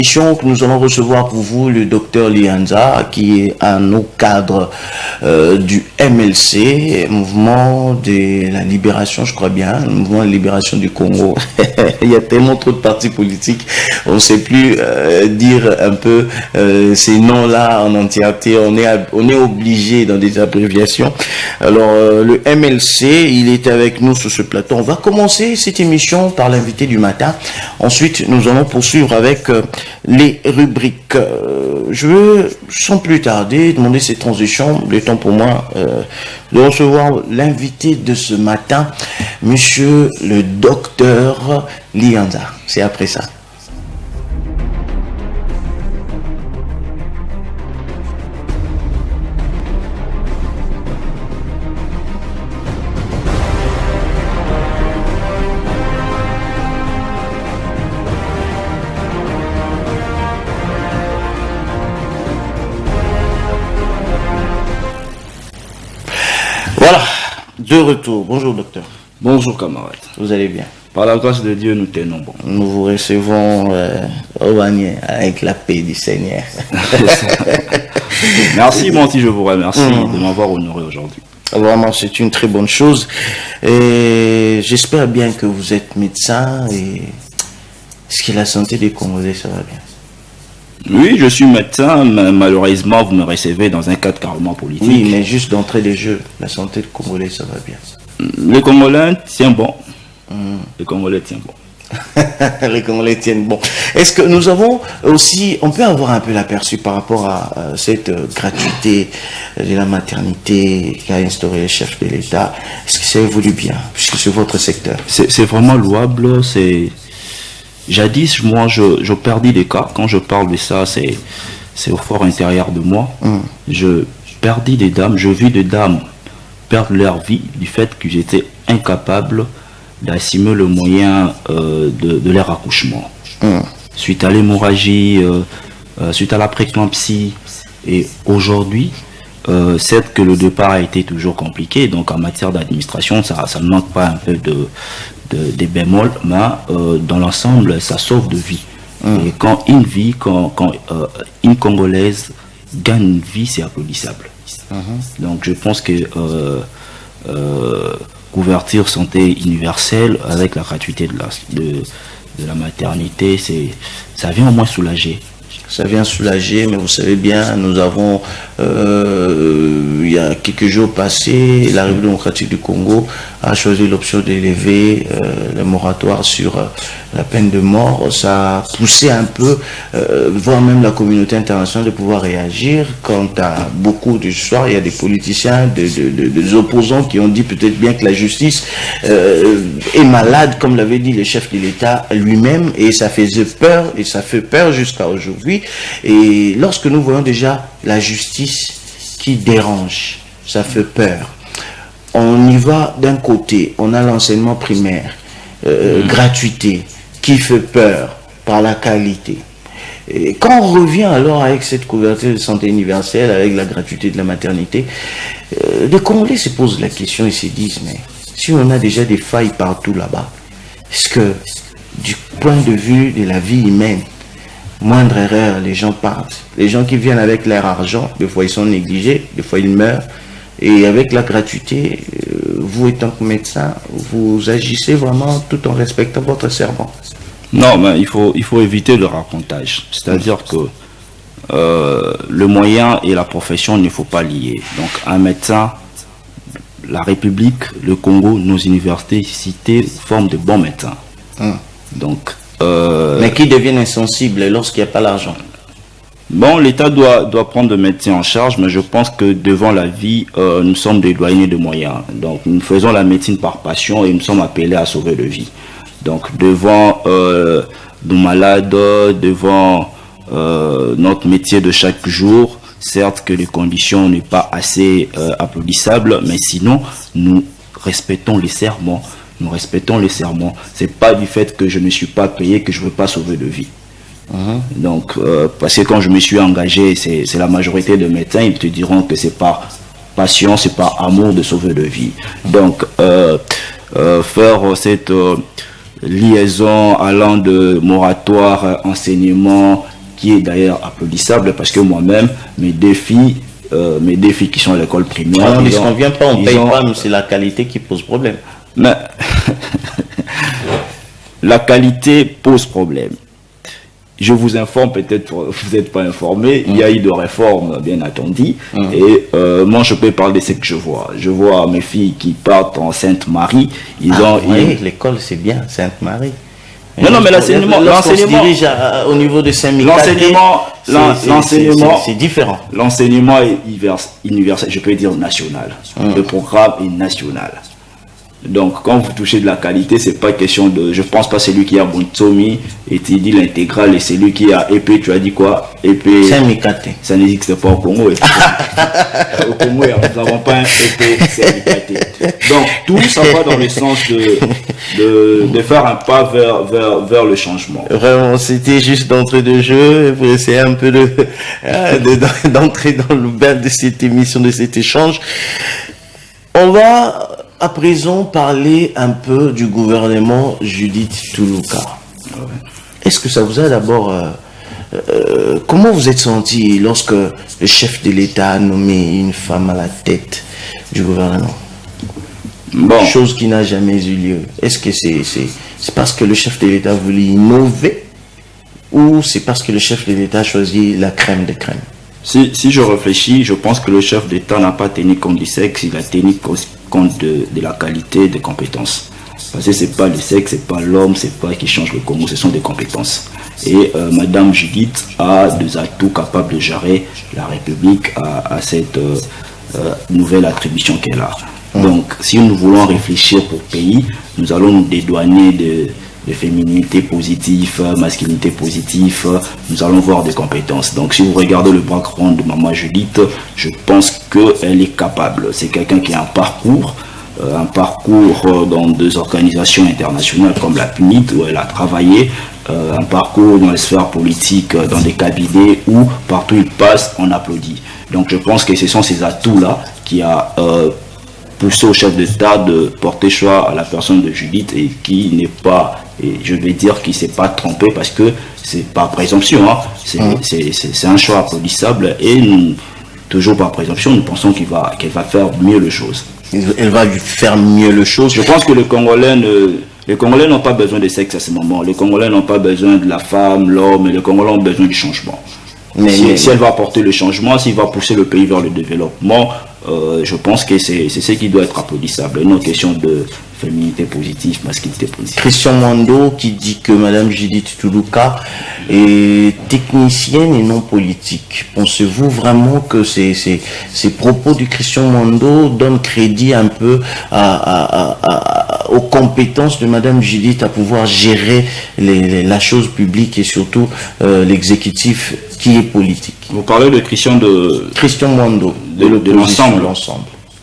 émission que nous allons recevoir pour vous le docteur Lianza, qui est un haut cadre du MLC, Mouvement de la Libération, je crois bien, le Mouvement de la Libération du Congo. Il y a tellement trop de partis politiques, on ne sait plus dire un peu ces noms-là en entièreté, on est obligé dans des abréviations. Alors, le MLC, il est avec nous sur ce plateau. On va commencer cette émission par l'invité du matin. Ensuite, nous allons poursuivre avec les rubriques. Je veux, sans plus tarder, demander ces transitions. Le temps pour moi de recevoir l'invité de ce matin, monsieur le docteur Lianza. C'est après ça. Voilà, de retour. Bonjour docteur. Bonjour camarade. Vous allez bien? Par la grâce de Dieu, nous tenons bon. Nous vous recevons au Bagné avec la paix du Seigneur. Merci Monty, je vous remercie de m'avoir honoré aujourd'hui. Vraiment, c'est une très bonne chose. Et j'espère bien que vous êtes médecin et est-ce que la santé des Congolais, ça va bien? Oui, je suis médecin, mais malheureusement, vous me recevez dans un cadre carrément politique. Oui, mais juste d'entrée des jeux, la santé des Congolais, ça va bien. Les Congolais tiennent bon. Les Congolais tiennent bon. Les Congolais tiennent bon. Est-ce que nous avons aussi, on peut avoir un peu l'aperçu par rapport à cette gratuité de la maternité qu'a instauré le chef de l'État? Est-ce que ça évolue bien, puisque c'est votre secteur? C'est vraiment louable, c'est... Jadis, moi, je perdis des cas. Quand je parle de ça, c'est au fort intérieur de moi. Je perdis des dames, je vis des dames perdre leur vie du fait que j'étais incapable d'assumer le moyen de leur accouchement. Suite à l'hémorragie, suite à la préclampsie. Et aujourd'hui, certes que le départ a été toujours compliqué, donc en matière d'administration, ça ne manque pas un peu des bémols, mais dans l'ensemble, ça sauve de vie. Et quand une Congolaise gagne une vie, c'est applaudissable. Donc je pense que couverture santé universelle avec la gratuité de la maternité, ça vient au moins soulager. Ça vient soulager, mais vous savez bien, nous avons, il y a quelques jours passés, la République démocratique du Congo a choisi l'option d'élever le moratoire sur la peine de mort. Ça a poussé un peu, voire même la communauté internationale, de pouvoir réagir. Quant à beaucoup d'histoires, il y a des politiciens, des opposants qui ont dit peut-être bien que la justice est malade, comme l'avait dit le chef de l'État lui-même, et ça faisait peur, et ça fait peur jusqu'à aujourd'hui. Et lorsque nous voyons déjà la justice qui dérange, ça fait peur. On y va d'un côté, on a l'enseignement primaire, gratuité, qui fait peur par la qualité. Et quand on revient alors avec cette couverture de santé universelle, avec la gratuité de la maternité, les Congolais se posent la question et se disent, mais si on a déjà des failles partout là-bas, est-ce que du point de vue de la vie humaine, moindre erreur, les gens partent. Les gens qui viennent avec leur argent, des fois ils sont négligés, des fois ils meurent. Et avec la gratuité, vous étant médecin, vous agissez vraiment tout en respectant votre serment. Non, mais il faut éviter le racontage. C'est-à-dire que le moyen et la profession, il ne faut pas lier. Donc un médecin, la République, le Congo, nos universités, cités, forment de bons médecins. Donc, mais qui deviennent insensibles lorsqu'il n'y a pas l'argent. Bon, l'État doit prendre le médecin en charge, mais je pense que devant la vie, nous sommes des douaniers de moyens. Donc, nous faisons la médecine par passion et nous sommes appelés à sauver de vie. Donc, devant nos malades, devant notre métier de chaque jour, certes que les conditions n'est pas assez applaudissables, mais sinon, nous respectons les serments. Nous respectons les serments. C'est pas du fait que je ne suis pas payé que je ne veux pas sauver de vie. Donc, parce que quand je me suis engagé, c'est la majorité de médecins, ils te diront que c'est par passion, c'est par amour de sauver de vie. Donc, faire cette liaison allant de moratoire, enseignement qui est d'ailleurs applaudissable parce que moi-même, mes deux filles qui sont à l'école primaire. On ne se convient pas, on ne paye pas, mais c'est la qualité qui pose problème. Mais la qualité pose problème. Je vous informe, peut-être vous n'êtes pas informé, il y a eu de réformes bien attendues. Et moi, je peux parler de ce que je vois. Je vois mes filles qui partent en Sainte-Marie. Oui, l'école, c'est bien, Sainte-Marie. Non, mais l'enseignement au niveau de Saint-Michel, l'enseignement, c'est différent. L'enseignement est universel, je peux dire national. Le programme est national. Donc, quand vous touchez de la qualité, c'est pas question de. Je pense pas celui qui a Bonsomi et tu dis l'intégrale et celui qui a épée, tu as dit quoi? Épée. Saint-Mikate. Ça n'existe pas au Congo. Au Congo, nous n'avons pas un épée Saint-Mikate. Donc, tout ça va dans le sens de faire un pas vers le changement. Vraiment, c'était juste d'entrée de jeu pour essayer un peu d'entrer dans le bain de cette émission, de cet échange. On va à présent parler un peu du gouvernement Judith Toulouka. Est-ce que ça vous a d'abord... comment vous êtes senti lorsque le chef de l'État a nommé une femme à la tête du gouvernement? Chose qui n'a jamais eu lieu. Est-ce que c'est parce que le chef de l'État voulait innover ou c'est parce que le chef de l'État a choisi la crème de crème? Si je réfléchis, je pense que le chef d'État n'a pas tenu compte du sexe, il a tenu compte de la qualité des compétences. Parce que c'est pas le sexe, c'est pas l'homme, c'est pas qui change le Congo, ce sont des compétences. Et Madame Judith a des atouts capables de gérer la République à cette nouvelle attribution qu'elle a. Donc, si nous voulons réfléchir pour pays, nous allons nous dédouaner de féminité positive, masculinité positive, nous allons voir des compétences. Donc si vous regardez le background de Maman Judith, je pense qu'elle est capable. C'est quelqu'un qui a un parcours dans deux organisations internationales comme la PNID où elle a travaillé, un parcours dans les sphères politiques, dans des cabinets où partout il passe, on applaudit. Donc je pense que ce sont ces atouts-là qui a poussé au chef d'État de porter choix à la personne de Judith et qui n'est pas... Et je vais dire qu'il ne s'est pas trompé parce que c'est par présomption, hein. C'est un choix applaudissable et nous, toujours par présomption, nous pensons qu'elle va faire mieux les choses. Elle va faire mieux les choses. Je pense que les Congolais n'ont pas besoin de sexe à ce moment. Les Congolais n'ont pas besoin de la femme, l'homme, mais les Congolais ont besoin du changement. Si elle va apporter le changement, s'il va pousser le pays vers le développement, je pense que c'est ce qui doit être applaudissable. Une question de féminité positive, masculinité positive. Christian Mondo qui dit que Madame Judith Toulouka est technicienne et non politique. Pensez-vous vraiment que ces propos du Christian Mondo donnent crédit un peu aux compétences de Madame Judith à pouvoir gérer la chose publique et surtout l'exécutif qui est politique? Vous parlez de Christian Mondo, de l'ensemble.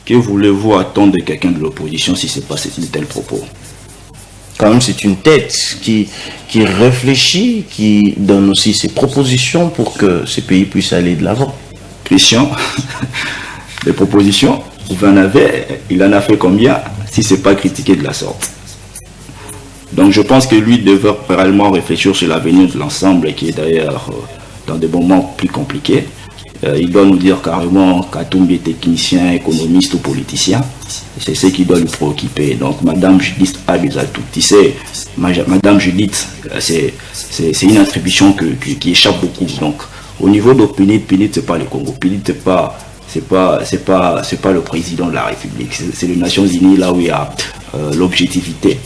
Que voulez-vous attendre de quelqu'un de l'opposition si c'est pas de tels propos? Quand même, c'est une tête qui réfléchit, qui donne aussi ses propositions pour que ce pays puisse aller de l'avant. Christian, les propositions, il en a fait combien si c'est pas critiqué de la sorte? Donc je pense que lui devrait réellement réfléchir sur l'avenir de l'ensemble qui est d'ailleurs dans des moments plus compliqués. Il doit nous dire carrément qu'Atumbi est technicien, économiste ou politicien. C'est ce qui doit lui préoccuper. Donc Madame Judith a des atouts. Tu sais, Madame Judith, c'est une attribution qui échappe beaucoup. Donc au niveau de PNID, c'est pas le Congo. PNID c'est pas le président de la République. C'est les Nations Unies là où il y a l'objectivité.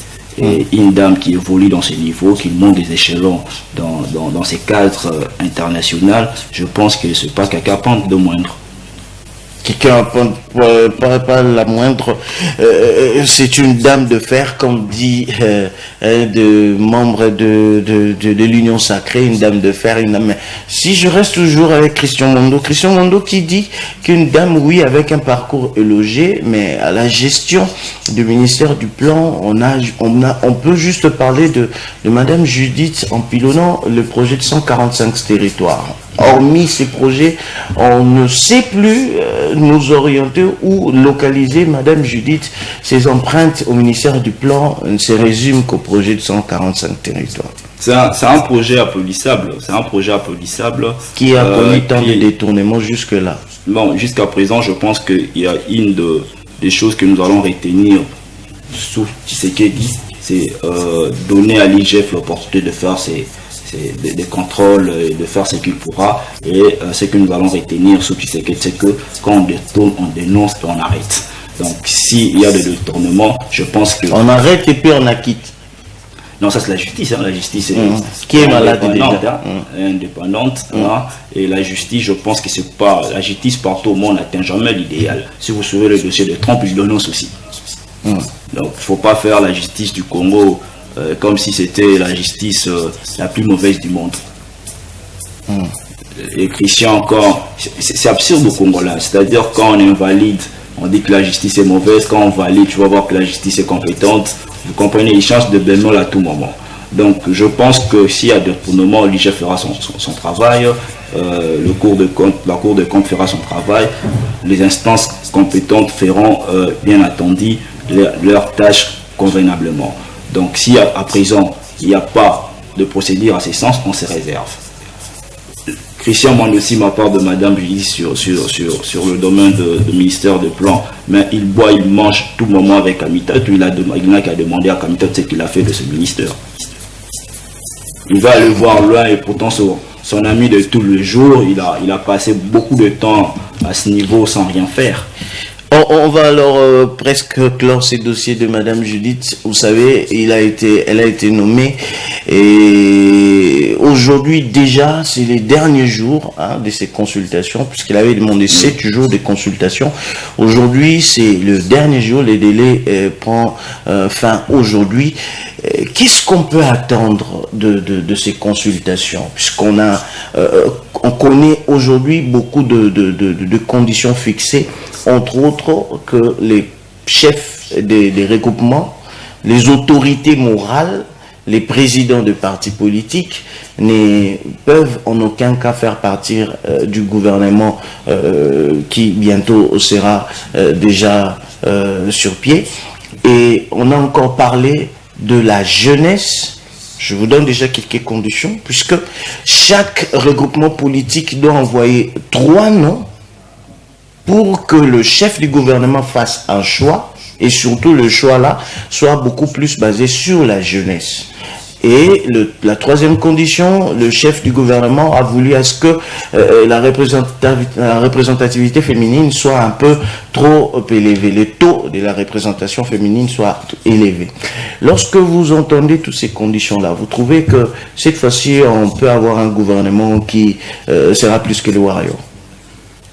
Et une dame qui évolue dans ces niveaux, qui monte des échelons dans ces cadres internationaux, je pense que ce n'est pas quelqu'un à prendre de moindre. Quelqu'un, pas la moindre, c'est une dame de fer, comme dit de membre de l'Union Sacrée, une dame de fer, une dame. Si je reste toujours avec Christian Mondo qui dit qu'une dame, oui, avec un parcours élogé, mais à la gestion du ministère du Plan, on peut juste parler de Madame Judith en pilonnant le projet de 145 territoires. Hormis ces projets, on ne sait plus nous orienter ou localiser Madame Judith. Ses empreintes au ministère du Plan ne se résument qu'au projet de 145 territoires. C'est un projet applaudissable. C'est un projet applaudissable. Qui a connu tant de détournements jusque-là. Bon, jusqu'à présent, je pense qu'il y a des choses que nous allons retenir sous Tshisekedi, c'est donner à l'IGF l'opportunité de faire des contrôles et de faire ce qu'il pourra. Et ce que nous allons retenir sous Tshisekedi, c'est que quand on détourne, on dénonce et on arrête. Donc s'il y a des détournements, je pense que... On arrête et puis on acquitte. Non, ça c'est la justice. La justice qui est malade déjà. Indépendante. Et la justice, je pense que c'est pas... La justice partout au monde n'atteint jamais l'idéal. Si vous suivez le dossier de Trump, il dénonce aussi. Donc il ne faut pas faire la justice du Congo comme si c'était la justice la plus mauvaise du monde. Et Christian encore, c'est absurde au Congo là. C'est-à-dire quand on invalide, on dit que la justice est mauvaise. Quand on valide, tu vas voir que la justice est compétente. Vous comprenez, il change de bémol à tout moment. Donc je pense que s'il y a des détournements, l'IGF fera son travail, la Cour de compte fera son travail, les instances compétentes feront bien entendu leurs tâches convenablement. Donc si à présent il n'y a pas de procédure à ce sens, on se réserve. Christian demande aussi ma part de Madame Julie sur le domaine du ministère de plan. Mais il boit, il mange tout moment avec Amitat. Il n'a qu'à demander à Amitat ce qu'il a fait de ce ministère. Il va aller voir loin et pourtant son ami de tous les jours, il a passé beaucoup de temps à ce niveau sans rien faire. On va alors presque clore ces dossiers de Madame Judith. Vous savez, elle a été nommée et aujourd'hui déjà, c'est les derniers jours de ces consultations, puisqu'elle avait demandé 7 jours de consultation. Aujourd'hui, c'est le dernier jour, les délais prend fin aujourd'hui. Qu'est-ce qu'on peut attendre de ces consultations, puisqu'on on connaît aujourd'hui beaucoup de conditions fixées, entre autres que les chefs des regroupements, les autorités morales, les présidents de partis politiques ne peuvent en aucun cas faire partir du gouvernement qui bientôt sera déjà sur pied. Et on a encore parlé de la jeunesse. Je vous donne déjà quelques conditions, puisque chaque regroupement politique doit envoyer 3 noms pour que le chef du gouvernement fasse un choix, et surtout le choix là soit beaucoup plus basé sur la jeunesse. Et la troisième condition, le chef du gouvernement a voulu à ce que la représentativité féminine soit un peu trop élevée, le taux de la représentation féminine soit élevé. Lorsque vous entendez toutes ces conditions-là, vous trouvez que cette fois-ci, on peut avoir un gouvernement qui sera plus que le Warrior?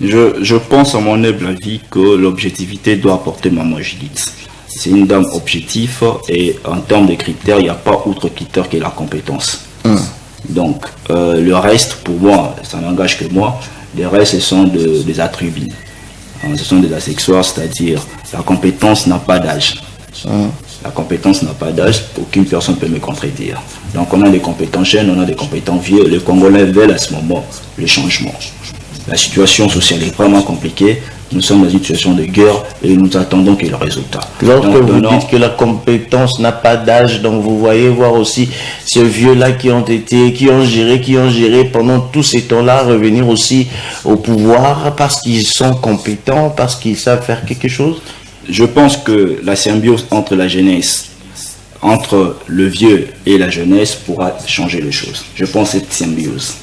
Je pense à mon humble avis que l'objectivité doit apporter Maman Judith. C'est une dame objective et en termes de critères, il n'y a pas autre critère que la compétence. Donc le reste, pour moi, ça n'engage que moi, les restes ce sont des attributs. Ce sont des accessoires, c'est-à-dire la compétence n'a pas d'âge. La compétence n'a pas d'âge, aucune personne ne peut me contredire. Donc on a des compétents jeunes, on a des compétents vieux. Les Congolais veulent à ce moment le changement. La situation sociale est vraiment compliquée. Nous sommes dans une situation de guerre et nous attendons que le résultat. Lorsque vous dites que la compétence n'a pas d'âge, donc vous voyez voir aussi ces vieux-là qui ont géré pendant tous ces temps-là, revenir aussi au pouvoir parce qu'ils sont compétents, parce qu'ils savent faire quelque chose. Je pense que la symbiose entre la jeunesse, entre le vieux et la jeunesse pourra changer les choses. Je pense à cette symbiose.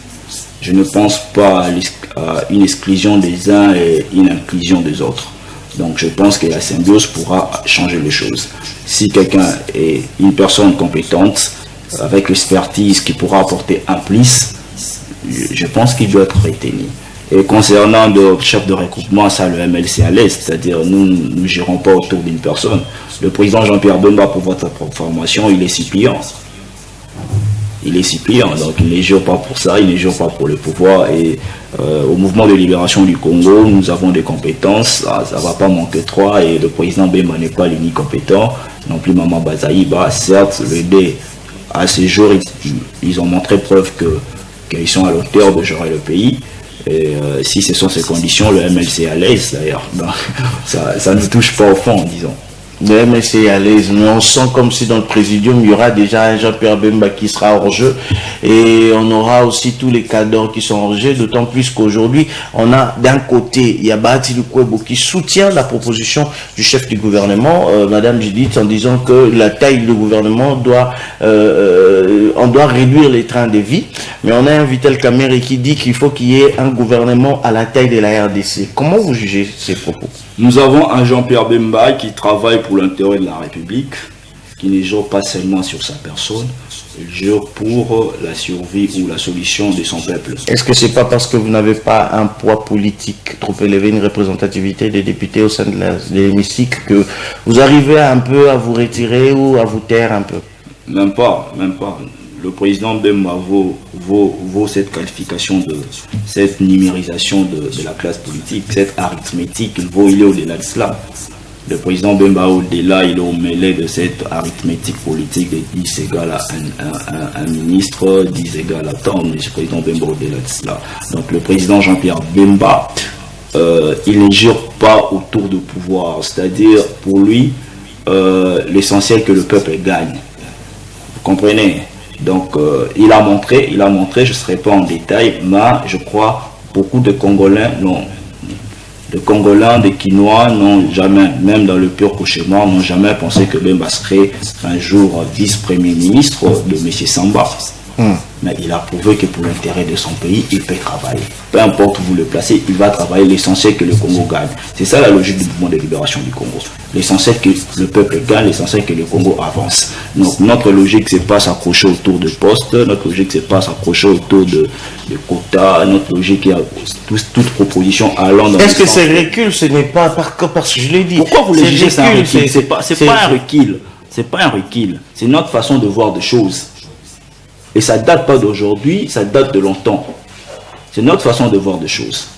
Je ne pense pas à une exclusion des uns et une inclusion des autres. Donc je pense que la symbiose pourra changer les choses. Si quelqu'un est une personne compétente, avec l'expertise qui pourra apporter un plus, je pense qu'il doit être retenu. Et concernant le chef de regroupement, ça le MLC à l'Est, c'est-à-dire nous ne gérons pas autour d'une personne. Le président Jean-Pierre Bemba, pour votre formation, il est suppléant. Il est suppléant, donc il ne jure pas pour ça, il ne jure pas pour le pouvoir. Et au mouvement de libération du Congo, nous avons des compétences, ça ne va pas manquer 3, et le président Bemba n'est pas l'unique compétent, non plus Maman Bazaï. Certes, le D, à ce jour, ils ont montré preuve qu'ils sont à l'auteur de gérer le pays. Et si ce sont ces conditions, le MLC à l'aise d'ailleurs. Ça ne nous touche pas au fond, disons. Le MLC est à l'aise, mais on sent comme si dans le présidium, il y aura déjà un Jean-Pierre Bemba qui sera hors jeu et on aura aussi tous les cadres qui sont hors jeu, d'autant plus qu'aujourd'hui, on a d'un côté, il y a Bahati Lukwebo qui soutient la proposition du chef du gouvernement, Madame Judith, en disant que la taille du gouvernement on doit réduire les trains de vie, mais on a un Vital Kamerhe qui dit qu'il faut qu'il y ait un gouvernement à la taille de la RDC. Comment vous jugez ces propos? Nous avons un Jean-Pierre Bemba qui travaille pour l'intérêt de la République, qui ne jure pas seulement sur sa personne, il jure pour la survie ou la solution de son peuple. Est-ce que c'est pas parce que vous n'avez pas un poids politique trop élevé, une représentativité des députés au sein de l'hémicycle, que vous arrivez un peu à vous retirer ou à vous taire un peu? Même pas. Le président Bemba vaut cette qualification de cette numérisation de la classe politique, cette arithmétique, il est au-delà de cela. Le président Bemba au-delà, il est au mêlé de cette arithmétique politique de 10 égale à un ministre, 10 égale à tant, mais le président Bemba au-delà de cela. Donc le président Jean-Pierre Bemba, il ne jure pas autour du pouvoir, c'est-à-dire pour lui, l'essentiel que le peuple gagne. Vous comprenez? Donc il a montré, je ne serai pas en détail, mais je crois beaucoup de Congolais, de Congolais, des Quinois n'ont jamais, même dans le pur cauchemar, n'ont jamais pensé que Bemba serait un jour vice-premier ministre de M. Samba. Mais il a prouvé que pour l'intérêt de son pays, il peut travailler. Peu importe où vous le placez, il va travailler. L'essentiel que le Congo gagne. C'est ça la logique du mouvement de libération du Congo. L'essentiel que le peuple gagne, l'essentiel que le Congo avance. Donc notre logique, c'est pas s'accrocher autour de postes, notre logique, c'est pas s'accrocher autour de quotas, notre logique, toute proposition allant dans Est-ce que ces reculs, ce n'est pas parce que je l'ai dit? Pourquoi vous les jugez ça un recul? C'est pas un recul. C'est pas un recul. C'est notre façon de voir des choses. Et ça date pas d'aujourd'hui, ça date de longtemps. C'est notre façon de voir des choses.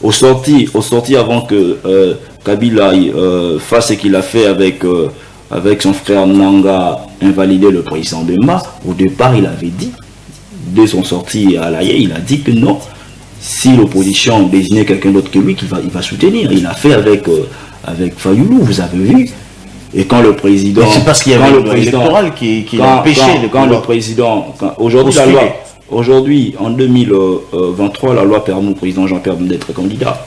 Au sorti avant que Kabila fasse ce qu'il a fait avec son frère Nanga, invalider le président Bemba, au départ il avait dit, dès son sortie à l'AIE, il a dit que non, si l'opposition désignait quelqu'un d'autre que lui, il va soutenir. Il a fait avec Fayoulou, vous avez vu. Et quand le président... C'est parce qu'il y avait le président électoral qui l'a empêché de... Quand le président... Aujourd'hui, en 2023, la loi permet au président Jean-Pierre Bemba d'être candidat.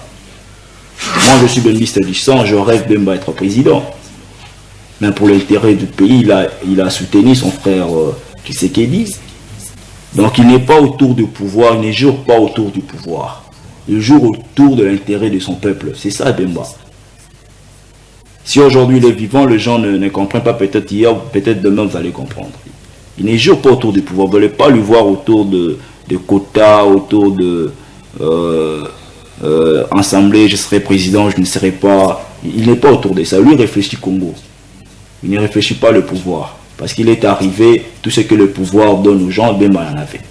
Moi, je suis bembiste du sang, je rêve Bemba être président. Mais pour l'intérêt du pays, il a soutenu son frère Tshisekedi. Donc il n'est pas autour du pouvoir, il ne jure pas autour du pouvoir. Il jure autour de l'intérêt de son peuple. C'est ça Bemba. Si aujourd'hui il est vivant, les gens ne comprennent pas, peut-être hier, peut-être demain vous allez comprendre. Il ne jure pas autour du pouvoir, vous n'allez pas lui voir autour de quotas, autour de assemblée, je serai président, je ne serai pas. Il n'est pas autour de ça. Lui, il réfléchit Congo. Il ne réfléchit pas le pouvoir. Parce qu'il est arrivé, tout ce que le pouvoir donne aux gens, Bemba en avait.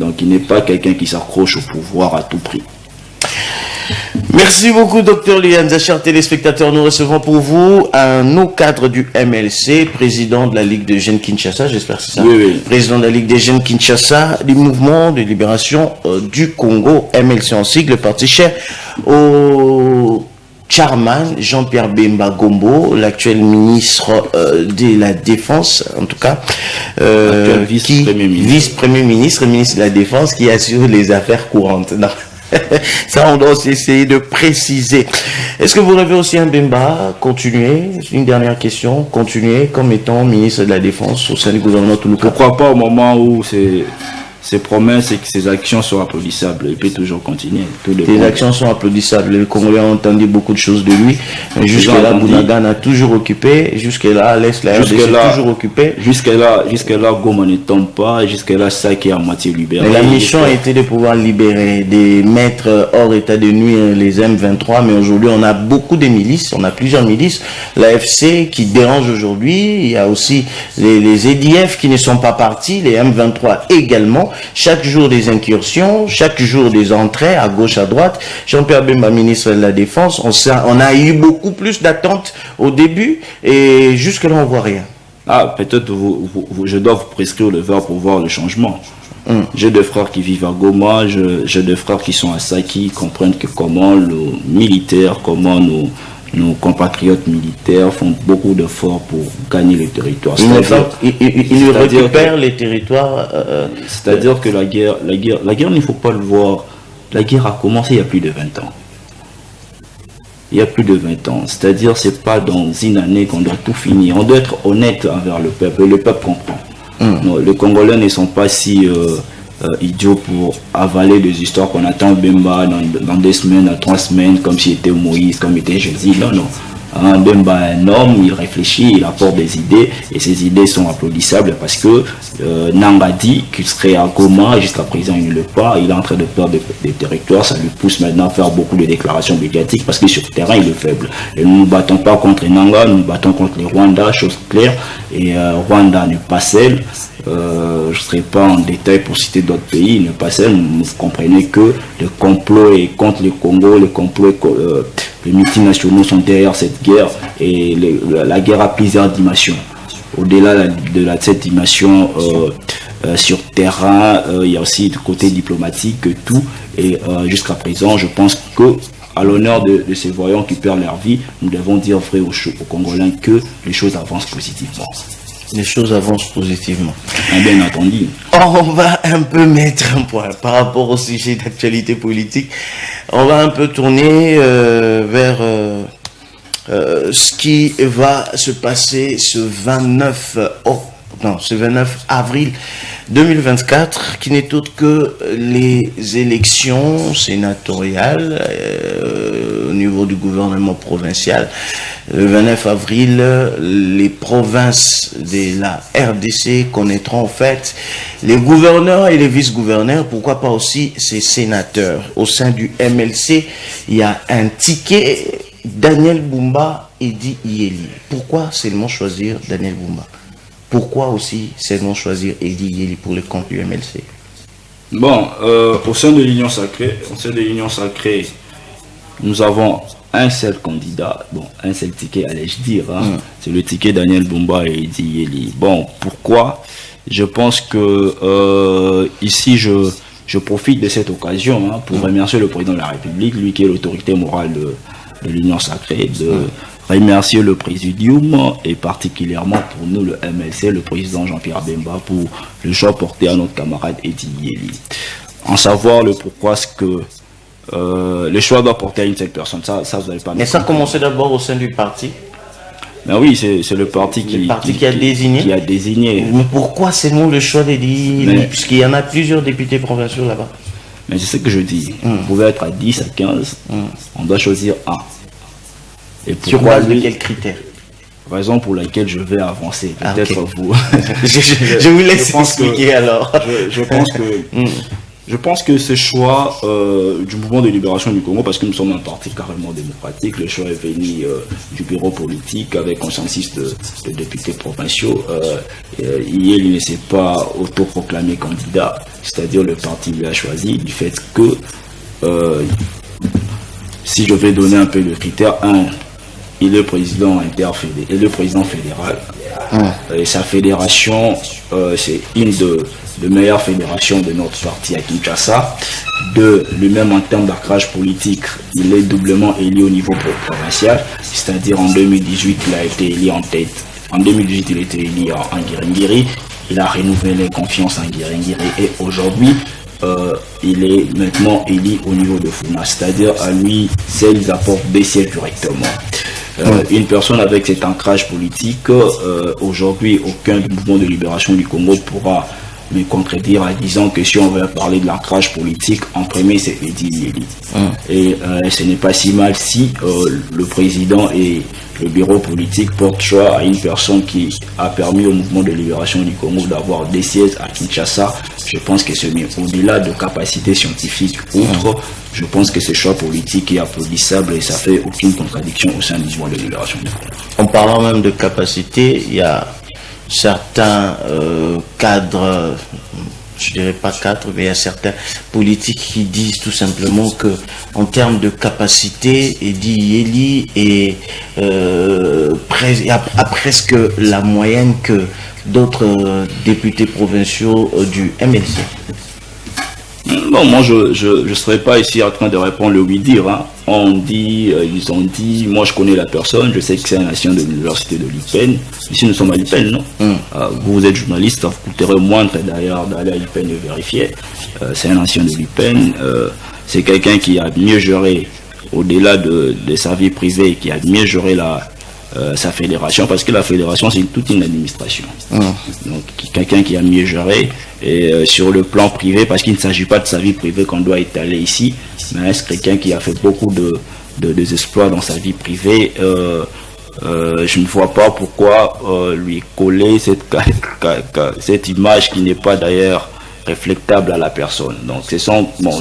Donc il n'est pas quelqu'un qui s'accroche au pouvoir à tout prix. Merci beaucoup, Dr Lianza. Chers téléspectateurs, nous recevons pour vous un haut cadre du MLC, président de la Ligue des Jeunes Kinshasa, j'espère que c'est ça. Oui. Président de la Ligue des Jeunes Kinshasa, du mouvement de libération du Congo, MLC en sigle, parti cher au chairman Jean-Pierre Bemba Gombo, l'actuel ministre de la Défense, en tout cas, vice-premier ministre, ministre de la Défense, qui assure les affaires courantes. Non. Ça, on doit aussi essayer de préciser. Est-ce que vous rêvez aussi un Bemba continuer? Une dernière question. Continuer comme étant ministre de la Défense au sein du gouvernement Toulouka? Pourquoi pas au moment où ses promesses et que ses actions sont applaudissables? Il peut toujours continuer. Les actions sont applaudissables. Les Congolais ont entendu beaucoup de choses de lui. Mais jusque-là, Bounagan a toujours occupé. Jusque-là, l'Est, la RDC toujours occupé. Jusque-là, Goma ne tombe pas. Jusque-là, ça qui est à moitié libéré. Mais la mission a été de pouvoir libérer, de mettre hors état de nuire les M23. Mais aujourd'hui, on a beaucoup de milices. On a plusieurs milices. L'AFC qui dérange aujourd'hui. Il y a aussi les EDF qui ne sont pas partis. Les M23 également. Chaque jour des incursions, chaque jour des entrées à gauche, à droite. Jean-Pierre Bemba, ministre de la Défense, on a eu beaucoup plus d'attentes au début et jusque-là, on voit rien. Ah, peut-être je dois vous prescrire le verre pour voir le changement. J'ai deux frères qui vivent à Goma, j'ai deux frères qui sont à Saki, qui comprennent que comment le militaire, comment nos compatriotes militaires font beaucoup d'efforts pour gagner les territoires. Ils récupèrent les territoires. C'est-à-dire que la guerre, il ne faut pas le voir. La guerre a commencé il y a plus de 20 ans. Il y a plus de 20 ans. C'est-à-dire c'est pas dans une année qu'on doit tout finir. On doit être honnête envers le peuple. Et le peuple comprend. Non, les Congolais ne sont pas si idiots pour avaler des histoires qu'on attend Bemba dans 2 semaines, à 3 semaines, comme s'il était Moïse, comme était Jésus. Non, non. Bemba est un homme, il réfléchit, il apporte des idées, et ces idées sont applaudissables parce que Nanga dit qu'il serait à Goma, jusqu'à présent il ne le fait pas, il est en train de perdre des territoires, ça lui pousse maintenant à faire beaucoup de déclarations médiatiques parce que sur le terrain il est faible. Et nous ne nous battons pas contre Nanga, nous nous battons contre les Rwandais, chose claire, et Rwanda n'est pas seul. Je ne serai pas en détail pour citer d'autres pays, n'est pas seul. Vous comprenez que le complot est contre le Congo, le complot les multinationaux sont derrière cette guerre et la guerre a plusieurs dimensions. Au-delà de cette dimension sur terrain, il y a aussi du côté diplomatique, tout. Et jusqu'à présent, je pense que à l'honneur de ces voyants qui perdent leur vie, nous devons dire vrai aux Congolais que les choses avancent positivement. Les choses avancent positivement. Bien entendu. On va un peu mettre un point par rapport au sujet d'actualité politique. On va un peu tourner vers ce qui va se passer ce 29 avril 2024, qui n'est autre que les élections sénatoriales au niveau du gouvernement provincial. Le 29 avril, les provinces de la RDC connaîtront en fait les gouverneurs et les vice-gouverneurs, pourquoi pas aussi ces sénateurs. Au sein du MLC, il y a un ticket, Daniel Bumba et Edi Yeli. Pourquoi seulement choisir Daniel Bumba? Pourquoi aussi seulement choisir Edi Yeli pour le compte du MLC? Bon, au sein de l'Union Sacrée, nous avons un seul candidat, bon, un seul ticket, allais-je dire, hein, c'est le ticket Daniel Bumba et Edi Yeli. Bon, pourquoi? Je pense que ici, je profite de cette occasion pour remercier le président de la République, lui qui est l'autorité morale de l'Union Sacrée, de remercier le Présidium et particulièrement pour nous, le MLC, le président Jean-Pierre Bemba, pour le choix porté à notre camarade Edi Yeli. En savoir le pourquoi, ce que le choix doit porter à une seule personne, ça vous n'allez pas. Mais ça a commencé d'abord au sein du parti. Ben oui, c'est le parti qui a désigné. Mais pourquoi seulement le choix d'Edi Yeli? Puisqu'il y en a plusieurs députés provinciaux là-bas. Mais c'est ce que je dis. Vous pouvez être à 10, à 15, on doit choisir un. Et sur base de quels critères? Raison pour laquelle je vais avancer. Peut-être vous. je vous laisse expliquer alors. Je pense que ce choix du mouvement de libération du Congo, parce que nous sommes un parti carrément démocratique, le choix est venu du bureau politique avec consensus de députés provinciaux. Il ne s'est pas autoproclamé candidat, c'est-à-dire le parti lui a choisi du fait que, si je vais donner un peu de critères, il est président interfédéral, il est président fédéral. Et sa fédération, c'est une de meilleures fédérations de notre parti à Kinshasa. Lui-même en termes d'ancrage politique, il est doublement élu au niveau provincial, c'est-à-dire en 2018 il a été élu en tête. En 2018 il a été élu en Ngiringiri, il a renouvelé confiance en Ngiringiri et aujourd'hui il est maintenant élu au niveau de Funa, c'est-à-dire à lui seul il apporte des sièges directement. Une personne avec cet ancrage politique, aujourd'hui aucun mouvement de libération du Congo pourra me contredire en disant que si on veut parler de l'ancrage politique, en premier c'est Edi Yeli. Et ce n'est pas si mal si le président et le bureau politique portent choix à une personne qui a permis au mouvement de libération du Congo d'avoir des sièges à Kinshasa. Je pense que c'est mieux. Au-delà de capacités scientifiques outre, je pense que ce choix politique est applaudissable et ça fait aucune contradiction au sein du mouvement de libération du Congo. En parlant même de capacité, il y a certains cadres, je dirais pas cadres, mais il y a certains politiques qui disent tout simplement que en termes de capacité, Edi Yeli a presque la moyenne que d'autres députés provinciaux du MLC. Non, moi je serais pas ici en train de répondre le oui-dire. Hein. On dit, ils ont dit, moi je connais la personne, je sais que c'est un ancien de l'université de l'IPEN. Ici nous sommes à l'IPEN, non vous êtes journaliste, ça vous coûterait moindre d'ailleurs d'aller à l'IPEN et vérifier. C'est un ancien de l'IPEN, c'est quelqu'un qui a mieux géré, au-delà de sa vie privée, qui a mieux géré sa fédération, parce que la fédération c'est toute une administration. Donc quelqu'un qui a mieux géré, et sur le plan privé, parce qu'il ne s'agit pas de sa vie privée qu'on doit étaler ici, mais c'est quelqu'un qui a fait beaucoup de exploits dans sa vie privée. Je ne vois pas pourquoi lui coller cette image qui n'est pas d'ailleurs réflectable à la personne. Donc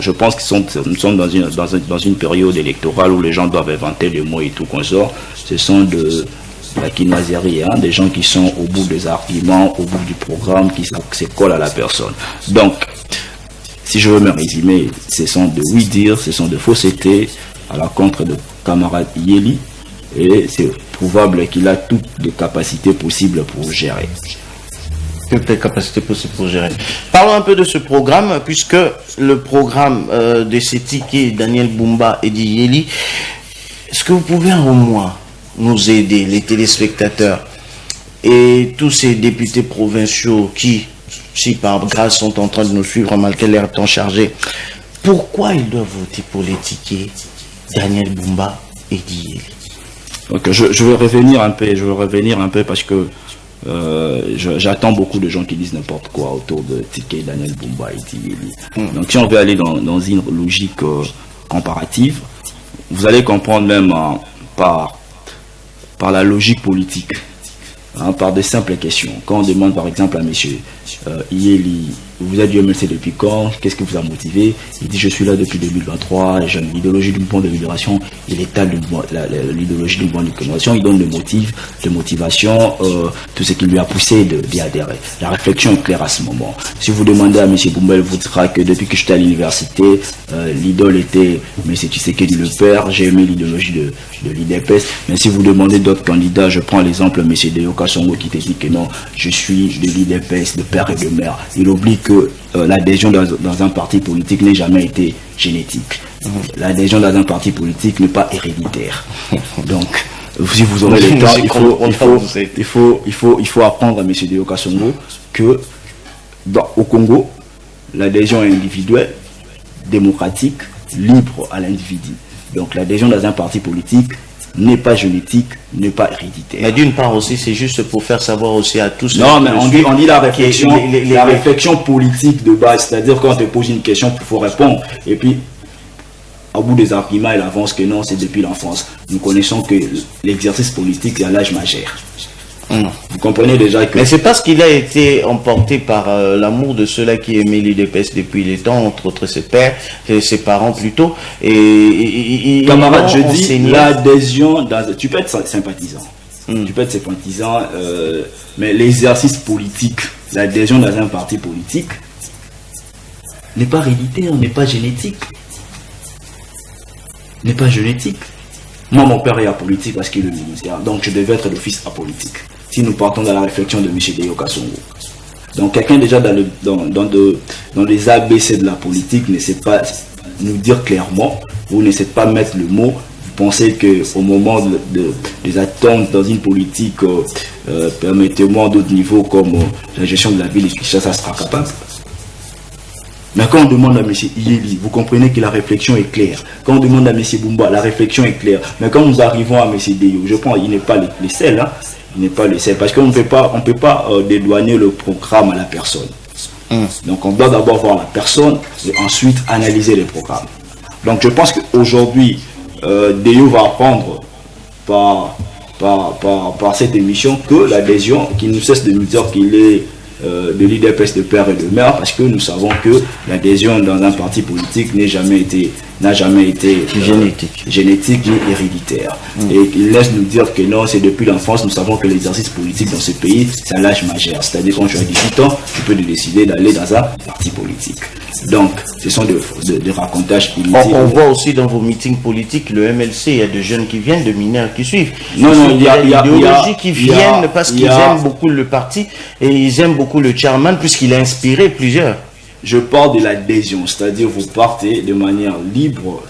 je pense que nous sommes dans une période électorale où les gens doivent inventer des mots et tout consort. Ce sont de la quinoiserie, hein, des gens qui sont au bout des arguments, au bout du programme, qui se collent à la personne. Donc, si je veux me résumer, ce sont de oui-dire, ce sont de faussetés à l'encontre de camarade Yeli, et c'est prouvable qu'il a toutes les capacités possibles pour gérer. Toutes les capacités possibles pour gérer. Parlons un peu de ce programme, puisque le programme de ces tickets, Daniel Bumba et Yeli, est-ce que vous pouvez au moins nous aider, les téléspectateurs et tous ces députés provinciaux qui, si par grâce, sont en train de nous suivre malgré leur temps chargé, pourquoi ils doivent voter pour les tickets Daniel Bumba et Yeli? Donc, je vais revenir un peu parce que j'attends beaucoup de gens qui disent n'importe quoi autour de ticket Daniel Bumba et Yeli. Donc si on veut aller dans une logique comparative, vous allez comprendre même par la logique politique, hein, par des simples questions. Quand on demande par exemple à monsieur Yeli, vous êtes du MLC depuis quand? Qu'est-ce qui vous a motivé? Il dit je suis là depuis 2023, j'ai l'idéologie du mouvement de libération, il étale l'idéologie du mouvement de libération, il donne de motivation, tout ce qui lui a poussé d'y adhérer. La réflexion est claire à ce moment. Si vous demandez à M. Bumba, il vous dira que depuis que j'étais à l'université, l'idole était M. Tshisekedi le père, j'ai aimé l'idéologie de l'IDPS. Mais si vous demandez d'autres candidats, je prends l'exemple de M. Deyoka Songo qui te dit que non, je suis de l'IDPS, de père et de mère. Il oublie que l'adhésion dans un parti politique n'a jamais été génétique. L'adhésion dans un parti politique n'est pas héréditaire. Donc, si vous aurez le temps, il faut apprendre à M. Deyoka Songo que au Congo, l'adhésion est individuelle, démocratique, libre à l'individu. Donc l'adhésion dans un parti politique n'est pas génétique, n'est pas héréditaire. Mais d'une part aussi, c'est juste pour faire savoir aussi à tous... Non, mais on dit la réflexion, la réflexion politique de base, c'est-à-dire quand on te pose une question, il faut répondre. Et puis, au bout des arguments, il avance que non, c'est depuis l'enfance. Nous connaissons que l'exercice politique, c'est à l'âge majeur. Vous comprenez déjà que... Mais c'est parce qu'il a été emporté par l'amour de ceux-là qui aimaient l'UDPS depuis les temps, entre autres ses pères, ses parents plutôt. Et camarade, je dis, l'adhésion, tu peux être sympathisant. Tu peux être sympathisant, mais l'exercice politique, l'adhésion dans un parti politique, n'est pas héréditaire, n'est pas génétique. N'est pas génétique. Moi, mon père est apolitique parce qu'il est ministère, donc je devais être le fils apolitique. Si nous partons dans la réflexion de M. Deyoka Songo. Donc, quelqu'un déjà dans les ABC de la politique ne sait pas nous dire clairement, vous ne savez pas mettre le mot, vous pensez qu'au moment des attentes dans une politique, permettez-moi d'autres niveaux comme la gestion de la ville, ça sera capable. Mais quand on demande à M. Yeli, vous comprenez que la réflexion est claire. Quand on demande à M. Bumba, la réflexion est claire. Mais quand nous arrivons à M. Deyo, je pense qu'il n'est pas les seuls, hein. Il n'est pas le seul, parce qu'on ne peut pas dédouaner le programme à la personne. Donc on doit d'abord voir la personne et ensuite analyser les programmes. Donc je pense qu'aujourd'hui, Deyo va apprendre par cette émission que l'adhésion, qu'il ne cesse de nous dire qu'il est de l'IDPS de père et de mère, parce que nous savons que l'adhésion dans un parti politique n'a jamais été génétique ni héréditaire. Et il laisse nous dire que non, c'est depuis l'enfance, nous savons que l'exercice politique dans ce pays, c'est à l'âge majeur. C'est-à-dire quand tu as 18 ans, tu peux décider d'aller dans un parti politique. Donc, ce sont des racontages inutiles. On voit aussi dans vos meetings politiques, le MLC, il y a des jeunes qui viennent, de mineurs qui suivent. Non, il y a l'idéologie qui viennent parce qu'ils aiment beaucoup le parti et ils aiment beaucoup le chairman puisqu'il a inspiré plusieurs. je parle de l'adhésion, c'est-à-dire vous partez de manière libre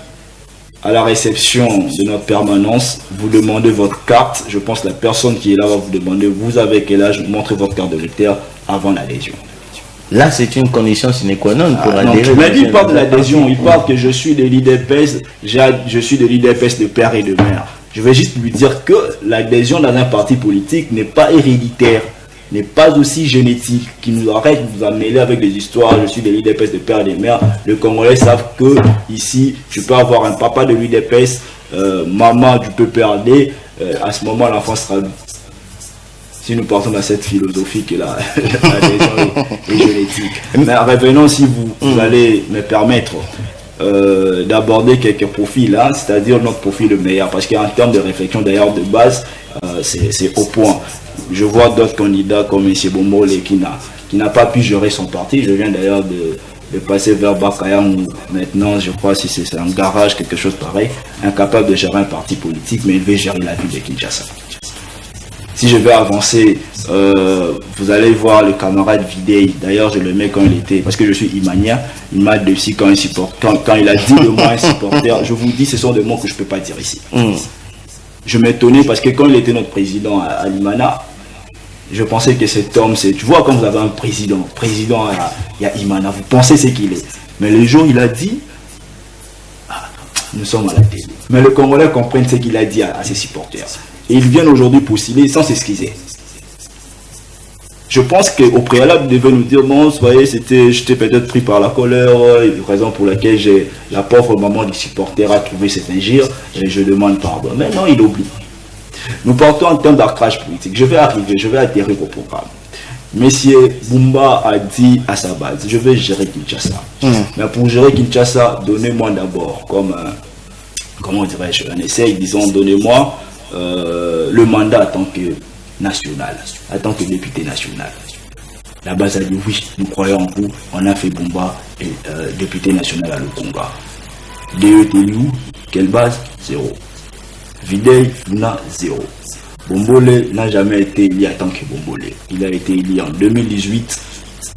à la réception de notre permanence, vous demandez votre carte. Je pense que la personne qui est là va vous demander, vous avez quel âge, montrez votre carte de lecteur avant l'adhésion. Là, c'est une condition sine qua non pour adhérer. Mais lui, il parle de l'adhésion, il parle que je suis de l'IDPS, je suis de l'IDPS de père et de mère. Je vais juste lui dire que l'adhésion dans un parti politique n'est pas héréditaire, n'est pas aussi génétique, qui nous arrête, vous a mêlé avec des histoires, je suis de l'IDPS de père et de mère. Les Congolais savent que ici, tu peux avoir un papa de l'IDPS, maman du PPRD, à ce moment l'enfant sera... Si nous partons dans cette philosophie que l'adhésion est génétique. Mais revenons, si vous allez me permettre d'aborder quelques profils, hein, c'est-à-dire notre profil le meilleur, parce qu'en termes de réflexion d'ailleurs de base, c'est au point. Je vois d'autres candidats comme M. Bombole qui n'a pas pu gérer son parti. Je viens d'ailleurs de passer vers Bakayam où maintenant, je crois, si c'est un garage, quelque chose pareil, incapable de gérer un parti politique, mais il veut gérer la ville de Kinshasa. Si je vais avancer, vous allez voir le camarade Videy. D'ailleurs, je le mets quand il était, parce que je suis Imania, il m'a dessus quand il a dit de moi un supporter. Je vous dis, ce sont des mots que je ne peux pas dire ici. Je m'étonnais parce que quand il était notre président à Limana, je pensais que cet homme, tu vois, quand vous avez un président, il y a Imana, vous pensez ce qu'il est. Mais le jour, il a dit, nous sommes à la télé. Mais les Congolais comprennent ce qu'il a dit à ses supporters. Et ils viennent aujourd'hui postuler sans s'excuser. Je pense qu'au préalable, ils devaient nous dire, bon, vous voyez, j'étais peut-être pris par la colère, raison pour laquelle la pauvre maman du supporter a trouvé cette injure, et je demande pardon. Mais non, il oublie. Nous partons en termes d'ancrage politique. Je vais atterrir au programme. Monsieur Bumba a dit à sa base, je vais gérer Kinshasa. Mais pour gérer Kinshasa, donnez-moi d'abord, comment dirais-je, un essai, disons, donnez-moi le mandat en tant que national, en tant que député national. La base a dit oui, nous croyons en vous, on a fait Bumba et député national à Lukonga. DETU, quelle base? 0. Videy, Funa, 0. Bombole n'a jamais été élu en tant que Bombole. Il a été élu en 2018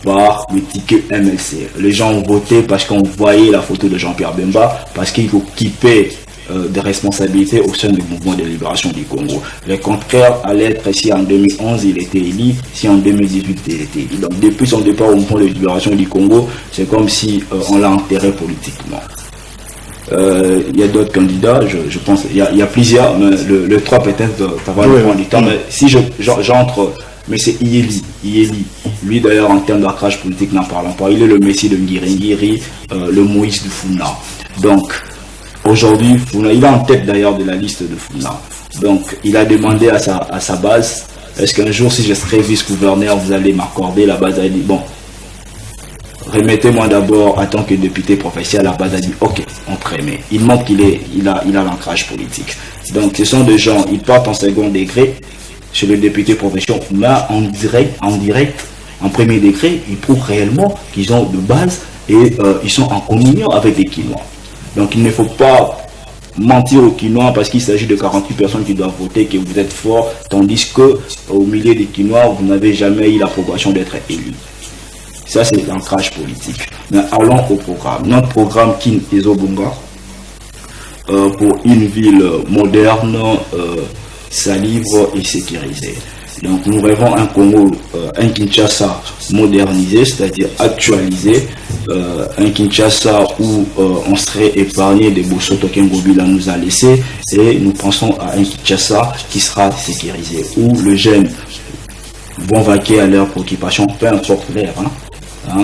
par le ticket MLC. Les gens ont voté parce qu'on voyait la photo de Jean-Pierre Bemba, parce qu'il occupait des responsabilités au sein du mouvement de libération du Congo. Le contraire allait être si en 2011 il était élu, si en 2018 il était élu. Donc depuis son départ au mouvement de libération du Congo, c'est comme si on l'a enterré politiquement. Il y a d'autres candidats, je pense, il y a plusieurs, mais le 3 peut-être, ça va le prendre du temps, mais si j'entre, mais c'est Ieli, lui d'ailleurs en termes d'ancrage politique n'en parlons pas, il est le messie de Ngiri, le Moïse de Funa. Donc, aujourd'hui, Funa, il est en tête d'ailleurs de la liste de Funa. Donc, il a demandé à sa base, est-ce qu'un jour, si je serai vice-gouverneur, vous allez m'accorder? La base a dit, bon, remettez-moi d'abord en tant que député professionnel. La base a dit, ok, on te remet. Il montre qu'il a l'ancrage politique. Donc, ce sont des gens, ils partent en second degré chez le député professionnel, mais en direct, en premier degré, ils prouvent réellement qu'ils ont de base et ils sont en communion avec les Quinois. Donc il ne faut pas mentir aux Quinois parce qu'il s'agit de 48 personnes qui doivent voter, que vous êtes forts, tandis que au milieu des Quinois, vous n'avez jamais eu l'approbation d'être élu. Ça, c'est l'ancrage politique. Mais allons au programme. Notre programme Kin Ezobunga, pour une ville moderne, libre et sécurisée. Donc nous rêvons un Congo, un Kinshasa modernisé, c'est-à-dire actualisé, un Kinshasa où on serait épargné des Bosoto qu'Ngobila nous a laissé, et nous pensons à un Kinshasa qui sera sécurisé, où les jeunes vont vaquer à leurs préoccupations, peu importe l'heure,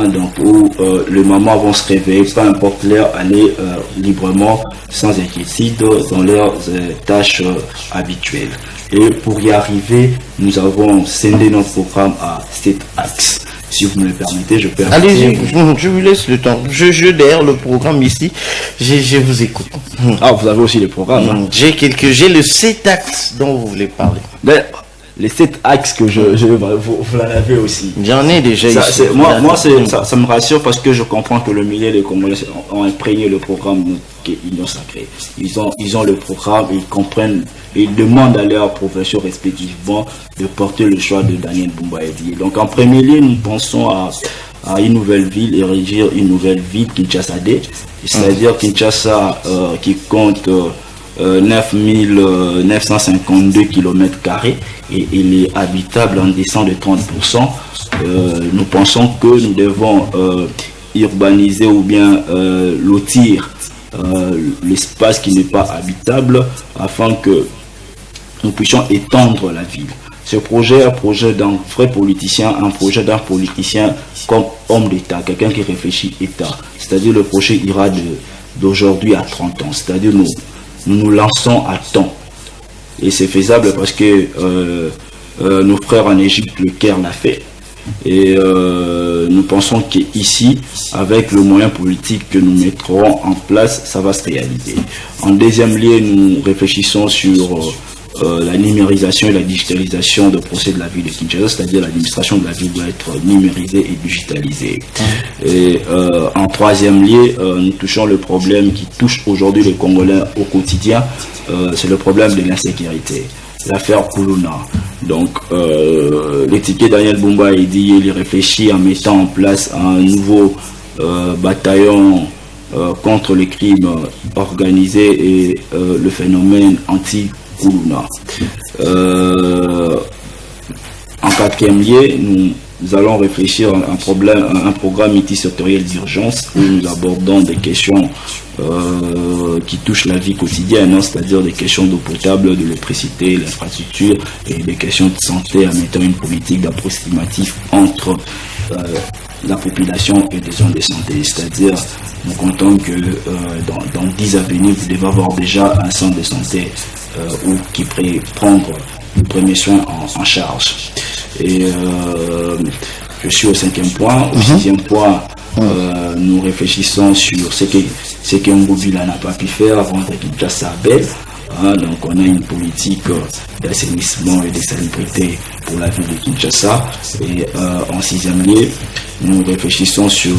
donc où les mamans vont se réveiller, peu importe l'heure, aller librement, sans inquiétude, dans leurs tâches habituelles. Et pour y arriver, nous avons scindé notre programme à 7 axes. Si vous me le permettez, je peux... Allez-y, je vous laisse le temps. Je derrière le programme ici, je vous écoute. Ah, vous avez aussi le programme. J'ai le 7 axes dont vous voulez parler. Les 7 axes que vous en avez aussi. J'en ai déjà ici. Ça me rassure parce que je comprends que le milieu des Congolais ont imprégné le programme qui est Union Sacrée. Ils ont le programme et ils comprennent, et ils demandent à leurs professeurs respectivement de porter le choix de Daniel Bumba Edie. Donc en premier lieu, nous pensons à une nouvelle ville et régir une nouvelle ville, Kinshasa D. C'est-à-dire Kinshasa qui compte 952 km² et il est habitable en descend de 30%. Nous pensons que nous devons urbaniser ou bien lotir l'espace qui n'est pas habitable afin que nous puissions étendre la ville. Ce projet est un projet d'un vrai politicien, un projet d'un politicien comme homme d'État, quelqu'un qui réfléchit État. C'est-à-dire le projet ira d'aujourd'hui à 30 ans. C'est-à-dire nous lançons à temps. Et c'est faisable parce que nos frères en Égypte, le Caire l'a fait. Et nous pensons qu'ici, avec le moyen politique que nous mettrons en place, ça va se réaliser. En deuxième lieu, nous réfléchissons sur la numérisation et la digitalisation de procès de la ville de Kinshasa, c'est-à-dire l'administration de la ville doit être numérisée et digitalisée. Et en troisième lieu, nous touchons le problème qui touche aujourd'hui les Congolais au quotidien, c'est le problème de l'insécurité. L'affaire Koulouna. Donc, l'étiquette Daniel Bumba a dit, il réfléchit en mettant en place un nouveau bataillon contre les crimes organisés et le phénomène anti-Koulouna. En quatrième lieu, nous allons réfléchir à un programme multisectoriel d'urgence où nous abordons des questions qui touchent la vie quotidienne, c'est-à-dire des questions d'eau potable, de l'électricité, l'infrastructure et des questions de santé en mettant une politique d'approximatif entre la population et des zones de santé. C'est-à-dire, nous comptons que dans 10 à venir, vous devez avoir déjà un centre de santé qui peut prendre le premier soin en charge. Et je suis au 5e point. Au 6e point, nous réfléchissons sur ce que Ngobila n'a pas pu faire avant de Kinshasa belle. Donc on a une politique d'assainissement et de salubrité pour la ville de Kinshasa. Et en 6e lieu, nous réfléchissons sur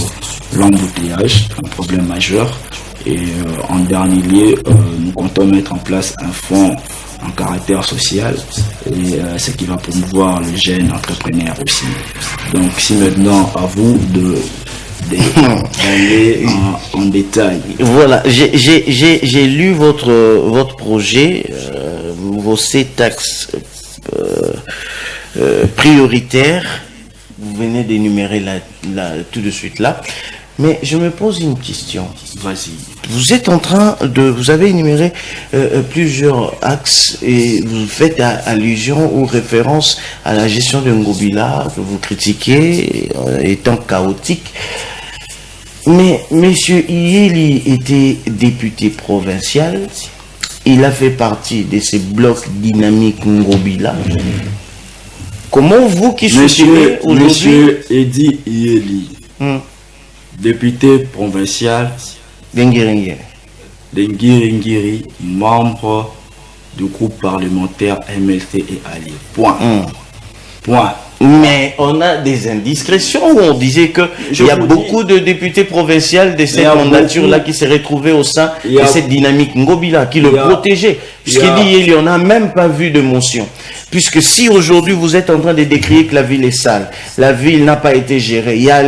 l'embouteillage, un problème majeur. Et en dernier lieu, nous comptons mettre en place un fonds en caractère social et ce qui va promouvoir les jeunes entrepreneurs aussi. Donc si maintenant à vous d'aller en détail. Voilà, j'ai lu votre projet, vos 7 axes prioritaires. Vous venez d'énumérer tout de suite là. Mais je me pose une question. Vas-y. Vous avez énuméré plusieurs axes et vous faites allusion ou référence à la gestion de Ngobila que vous critiquez étant chaotique. Mais Monsieur Iyeli était député provincial. Il a fait partie de ces blocs dynamiques Ngobila. Comment vous qui soutenez aujourd'hui... Monsieur Edi Iyeli, député provincial d'Ngiri, membre du groupe parlementaire MLC et Alliés. Point. Mais on a des indiscrétions où on disait qu'il y a beaucoup de députés provinciaux de cette mandature-là qui s'est retrouvé au sein de cette dynamique Ngobila, qui le protégeait. Puisqu'il dit il n'y en a même pas vu de motion. Puisque si aujourd'hui vous êtes en train de décrire que la ville est sale, la ville n'a pas été gérée, il y a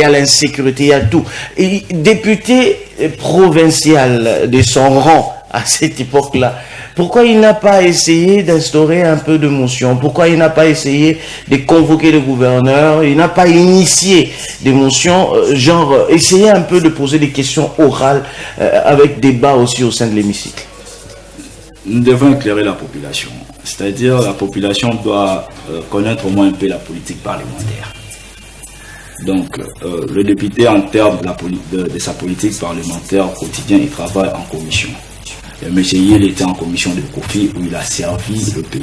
l'insécurité, il y a tout. Et député provincial de son rang à cette époque-là, pourquoi il n'a pas essayé d'instaurer un peu de motion? Pourquoi il n'a pas essayé de convoquer le gouverneur? Il n'a pas initié des motions, essayer un peu de poser des questions orales avec débat aussi au sein de l'hémicycle. Nous devons éclairer la population. C'est-à-dire la population doit connaître au moins un peu la politique parlementaire. Donc le député, en termes de sa politique parlementaire quotidienne, il travaille en commission. M. Yel était en commission de Kofi où il a servi le pays.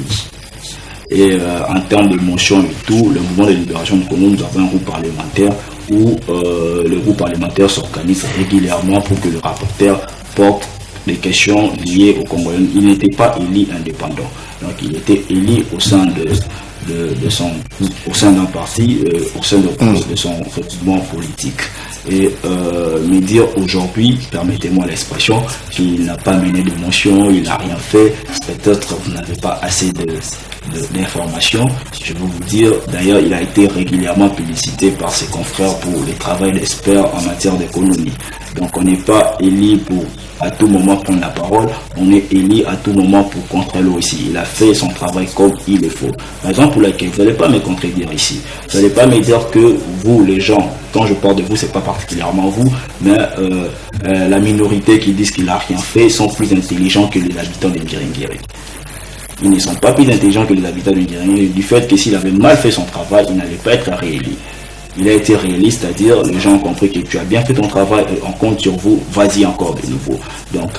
Et en termes de motion et tout, le mouvement de libération du Congo, nous avons un groupe parlementaire où le groupe parlementaire s'organise régulièrement pour que le rapporteur porte des questions liées au Congo. Il n'était pas élu indépendant. Donc il était élu au sein d'un parti, au sein de son mouvement politique. et me dire aujourd'hui, permettez-moi l'expression, qu'il n'a pas mené de motion, il n'a rien fait, peut-être vous n'avez pas assez d'informations. Je vais vous dire, d'ailleurs, il a été régulièrement publicité par ses confrères pour les travaux d'experts en matière d'économie. Donc on n'est pas élu pour à tout moment prendre la parole, on est élu à tout moment pour contrôler aussi. Il a fait son travail comme il le faut. Raison pour laquelle vous n'allez pas me contredire ici. Vous n'allez pas me dire que vous, les gens, quand je parle de vous, c'est pas particulièrement vous, mais la minorité qui disent qu'il n'a rien fait sont plus intelligents que les habitants de Ngiringiri. Ils ne sont pas plus intelligents que les habitants de Ngiringiri du fait que s'il avait mal fait son travail, il n'allait pas être réélu. Il a été réaliste, c'est-à-dire les gens ont compris que tu as bien fait ton travail et on compte sur vous, vas-y encore de nouveau. Donc,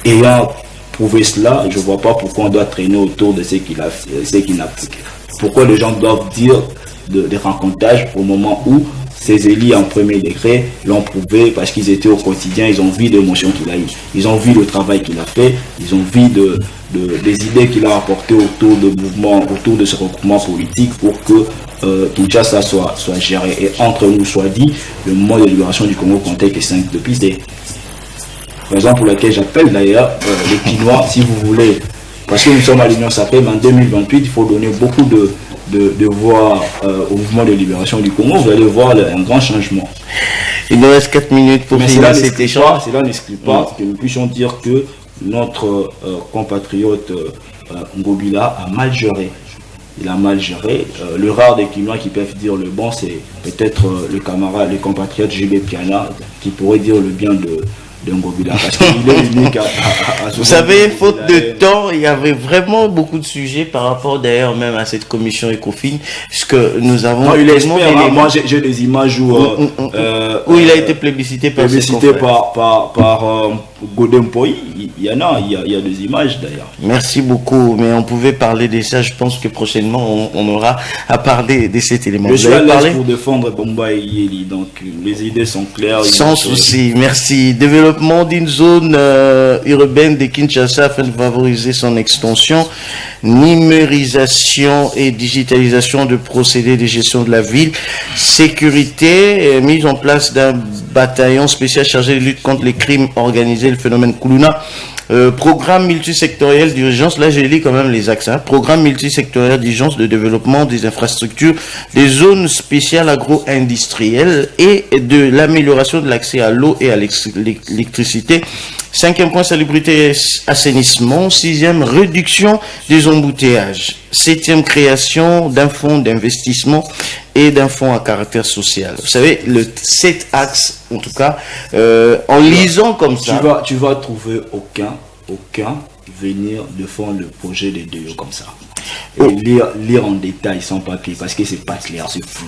ayant prouvé cela, je ne vois pas pourquoi on doit traîner autour de ce qu'il a fait. Pourquoi les gens doivent dire des rencontrages au moment où ces élus en premier degré l'ont prouvé parce qu'ils étaient au quotidien, ils ont vu l'émotion qu'il a eu, ils ont vu le travail qu'il a fait, ils ont vu des idées qu'il a apportées autour de mouvements, autour de ce regroupement politique pour que Kinshasa soit géré. Et entre nous soit dit, le mouvement de libération du Congo comptait que 5 de pistes. Raison pour laquelle j'appelle d'ailleurs les Kinois, si vous voulez, parce que nous sommes à l'Union sacrée, mais en 2028, il faut donner beaucoup de voix au mouvement de libération du Congo. Vous allez voir un grand changement. Il nous reste 4 minutes pour finir cet échange. Cela n'exclut pas que nous puissions dire que notre compatriote Ngobila a mal géré. Il a mal géré. Le rare des Kinois qui peuvent dire le bon, c'est peut-être le camarade, le compatriote JB Piana qui pourrait dire le bien de Ngobila. Parce qu'il est unique à Vous savez, faute de temps, il y avait vraiment beaucoup de sujets par rapport d'ailleurs même à cette commission ECOFIN, puisque nous avons... Non, il est expert, hein. Moi j'ai des images où il a été plébiscité par Godem Poi. Il y a des images d'ailleurs. Merci beaucoup, mais on pouvait parler de ça. Je pense que prochainement on aura à parler de cet élément. Je suis à l'aise pour défendre Bomba et Yeli, donc les idées sont claires. Sans souci, merci. Développement d'une zone urbaine de Kinshasa afin de favoriser son extension, numérisation et digitalisation de procédés de gestion de la ville, sécurité, mise en place d'un bataillon spécial chargé de lutte contre les crimes organisés, le phénomène Kuluna. Programme multisectoriel d'urgence, là j'ai lu quand même les axes, hein. Programme multisectoriel d'urgence de développement des infrastructures, des zones spéciales agro-industrielles et de l'amélioration de l'accès à l'eau et à l'électricité. 5e point, salubrité et assainissement. 6e, réduction des embouteillages. 7e, création d'un fonds d'investissement et d'un fonds à caractère social. Vous savez, cet axe, en tout cas, en lisant comme ça... Tu vas trouver aucun venir défendre le projet des deux comme ça. Et lire en détail sans papier, parce que c'est pas clair, c'est flou.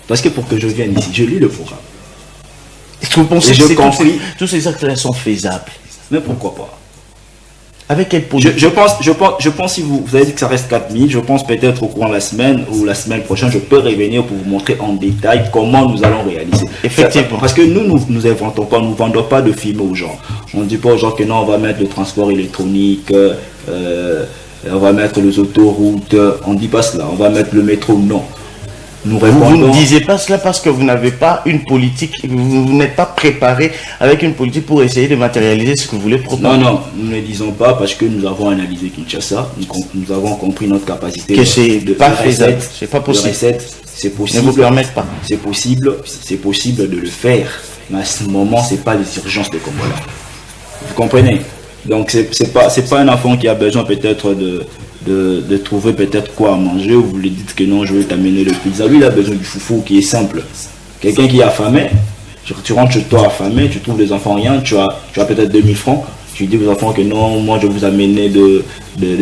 Parce que pour que je vienne ici, je lis le programme. Est-ce que vous pensez que tous ces actes-là sont faisables? Mais pourquoi pas? Avec quelle politique? Je pense si vous avez dit que ça reste 4 minutes, je pense peut-être au courant de la semaine ou la semaine prochaine, je peux revenir pour vous montrer en détail comment nous allons réaliser. Effectivement. Parce que nous inventons pas, nous ne vendons pas de film aux gens. On ne dit pas aux gens que non, on va mettre le transport électronique, on va mettre les autoroutes, on ne dit pas cela, on va mettre le métro, non. Vous ne disiez pas cela parce que vous n'avez pas une politique, vous n'êtes pas préparé avec une politique pour essayer de matérialiser ce que vous voulez proposer. Non, nous ne disons pas parce que nous avons analysé Kinshasa, nous avons compris notre capacité que c'est pas faisable, c'est pas possible. C'est possible. Ne vous permettent pas. C'est possible de le faire, mais à ce moment, c'est pas les urgences de Congo là. Vous comprenez? Donc c'est pas un enfant qui a besoin peut-être de trouver peut-être quoi à manger, ou vous lui dites que non, je vais t'amener le pizza. Lui, il a besoin du foufou qui est simple. Quelqu'un qui est affamé, tu rentres chez toi affamé, tu trouves des enfants rien, tu as peut-être 2000 francs, tu dis aux enfants que non, moi je vais vous amener de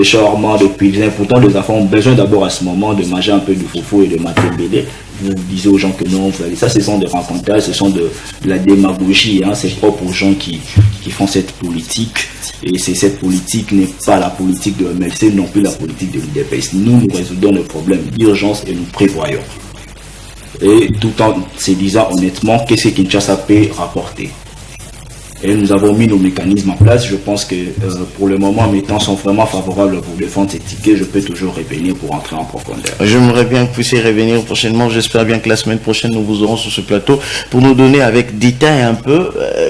shawarma, de pizza. Pourtant, les enfants ont besoin d'abord à ce moment de manger un peu de foufou et de matembélé. Vous disiez aux gens que non, vous allez, ça ce sont des rencontres, ce sont de la démagogie, hein, c'est propre aux gens qui font cette politique. Et cette politique n'est pas la politique de MLC, non plus la politique de l'UDPS. Nous résoudons le problème d'urgence et nous prévoyons. Et tout en se disant honnêtement qu'est-ce que Kinshasa peut rapporter. Et nous avons mis nos mécanismes en place. Je pense que pour le moment, mes temps sont vraiment favorables pour défendre ces tickets. Je peux toujours revenir pour entrer en profondeur. J'aimerais bien que vous puissiez revenir prochainement. J'espère bien que la semaine prochaine, nous vous aurons sur ce plateau pour nous donner avec détail un peu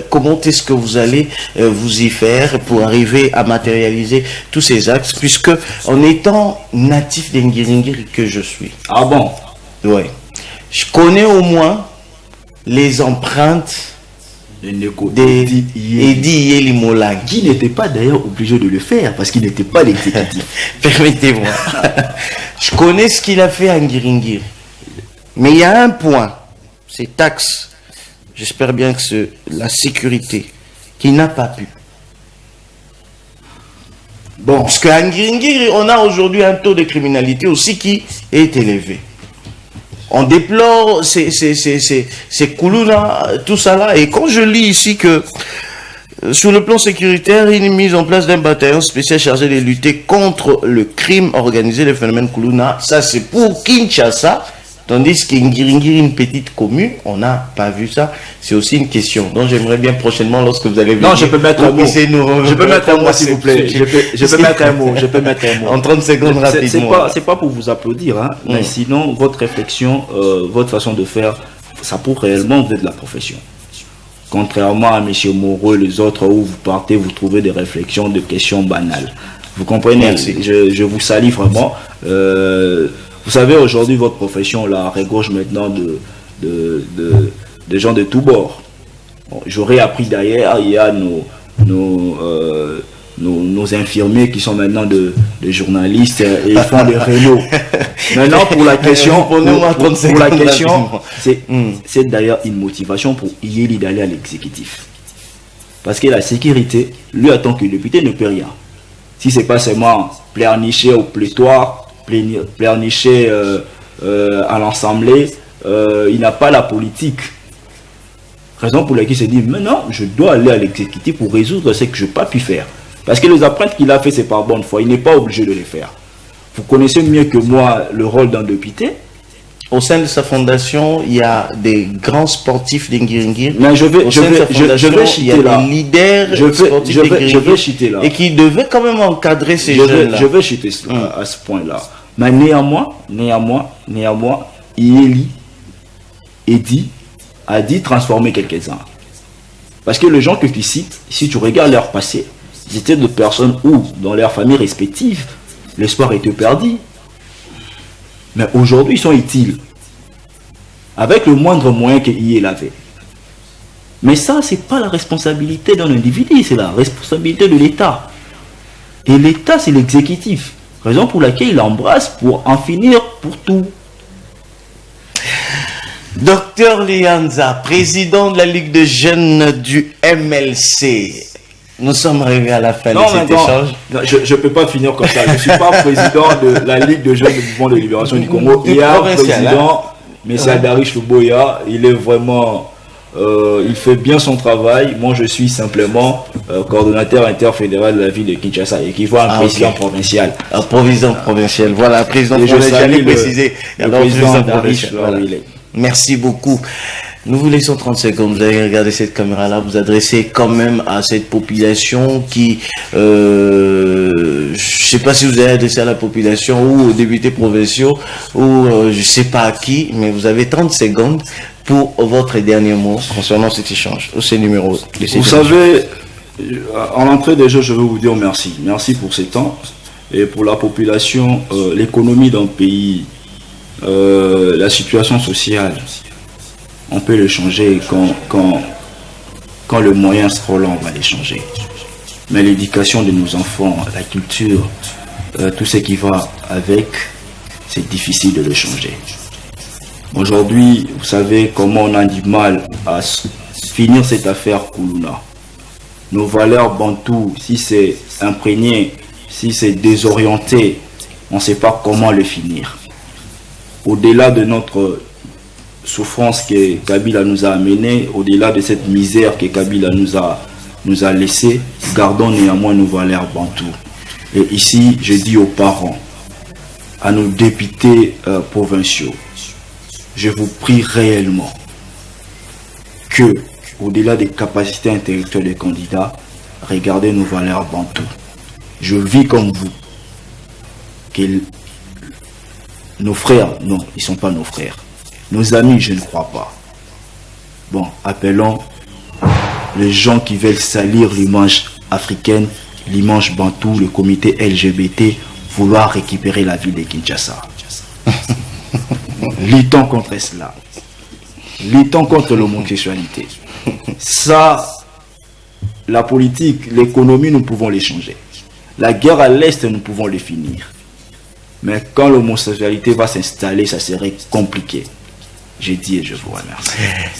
comment est-ce que vous allez vous y faire pour arriver à matérialiser tous ces axes, puisque en étant natif d'Ngiringiri que je suis. Ah bon? Ouais. Je connais au moins les empreintes d'Edi Yeli Molang, qui n'était pas d'ailleurs obligé de le faire parce qu'il n'était pas l'exécutif. Permettez-moi. Je connais ce qu'il a fait à Ngiringiri. Mais il y a un point, c'est taxe. J'espère bien que c'est la sécurité qui n'a pas pu. Bon, parce qu'à Ngiringiri, on a aujourd'hui un taux de criminalité aussi qui est élevé. On déplore ces Koulouna, tout ça là. Et quand je lis ici que sur le plan sécuritaire, il est mis en place d'un bataillon spécial chargé de lutter contre le crime organisé, le phénomène Koulouna, ça c'est pour Kinshasa. Tandis qu'Ngiringiri, une petite commune, on n'a pas vu ça. C'est aussi une question. Donc j'aimerais bien prochainement, lorsque vous allez venir... Non, je peux mettre un mot. Je peux mettre un mot, s'il vous plaît. Je peux mettre un mot. Je peux mettre un mot. En 30 secondes, rapidement. C'est pas pour vous applaudir, hein, mais sinon, votre réflexion, votre façon de faire, ça prouve réellement que vous êtes de la profession. Contrairement à M. Moreau et les autres, où vous partez, vous trouvez des réflexions, des questions banales. Vous comprenez? Merci. Je vous salue vraiment. Vous savez, aujourd'hui, votre profession, là, regorge maintenant de gens de tous bords. Bon, j'aurais appris d'ailleurs, il y a nos infirmiers qui sont maintenant de journalistes et ils font des rénaux. Maintenant, pour la question, c'est d'ailleurs une motivation pour Yeli d'aller à l'exécutif. Parce que la sécurité, lui, en tant que député, ne peut rien. Si c'est pas seulement pleurnicher au plétoire, pleurnicher à l'Assemblée, il n'a pas la politique. Raison pour laquelle il s'est dit, maintenant, je dois aller à l'exécutif pour résoudre ce que je n'ai pas pu faire. Parce que les empreintes qu'il a fait, c'est par bonne foi. Il n'est pas obligé de les faire. Vous connaissez mieux que moi le rôle d'un député. Au sein de sa fondation, il y a des grands sportifs d'Ngiringiri. Mais je vais citer là. Des leaders sportifs d'Ngiringiri. Et qui devaient quand même encadrer ces jeunes-là. Je vais citer à ce point-là. Mais néanmoins, Yeli a dit transformer quelques-uns. Parce que les gens que tu cites, si tu regardes leur passé, c'était des personnes où, dans leurs familles respectives, l'espoir était perdu. Mais aujourd'hui, ils sont utiles. Avec le moindre moyen qu'il avait. Mais ça, ce n'est pas la responsabilité d'un individu, c'est la responsabilité de l'État. Et l'État, c'est l'exécutif. Raison pour laquelle il embrasse pour en finir pour tout. Docteur Lianza, président de la Ligue de jeunes du MLC. Nous sommes arrivés à la fin de cet échange. Je ne peux pas finir comme ça. Je ne suis pas président de la Ligue de jeunes du mouvement de libération du Congo. Il y a un président, M. Adari Chouboya. Il est vraiment... il fait bien son travail. Moi, je suis simplement coordonnateur interfédéral de la ville de Kinshasa et qui voit un président provincial. Un président provincial. Voilà, un président provincial. J'allais préciser. Alors, président Adari Chouboya. Merci beaucoup. Nous vous laissons 30 secondes. Vous allez regarder cette caméra-là, vous adressez quand même à cette population qui, je ne sais pas si vous allez adresser à la population ou aux députés provinciaux ou je ne sais pas à qui, mais vous avez 30 secondes pour votre dernier mot concernant cet échange. Ces numéros. Vous savez, en entrée déjà, je veux vous dire merci. Merci pour ces temps et pour la population, l'économie d'un pays, la situation sociale. On peut le changer quand le moyen sera là, on va les changer. Mais l'éducation de nos enfants, la culture, tout ce qui va avec, c'est difficile de le changer. Aujourd'hui, vous savez comment on a du mal à finir cette affaire Koulouna. Nos valeurs bantoues, si c'est imprégné, si c'est désorienté, on ne sait pas comment le finir. Au-delà de notre souffrance que Kabila nous a amené, au-delà de cette misère que Kabila nous a laissé, gardons néanmoins nos valeurs bantoues. Et ici, je dis aux parents, à nos députés provinciaux, je vous prie réellement que au-delà des capacités intellectuelles des candidats, regardez nos valeurs bantoues. Je vis comme vous. Nos frères, non, ils ne sont pas nos frères. Nos amis, je ne crois pas. Bon, appelons les gens qui veulent salir l'image africaine, l'image bantou, le comité LGBT, vouloir récupérer la ville de Kinshasa. Luttons contre cela. Luttons contre l'homosexualité. Ça, la politique, l'économie, nous pouvons les changer. La guerre à l'Est, nous pouvons les finir. Mais quand l'homosexualité va s'installer, ça serait compliqué. J'ai dit et je vous remercie.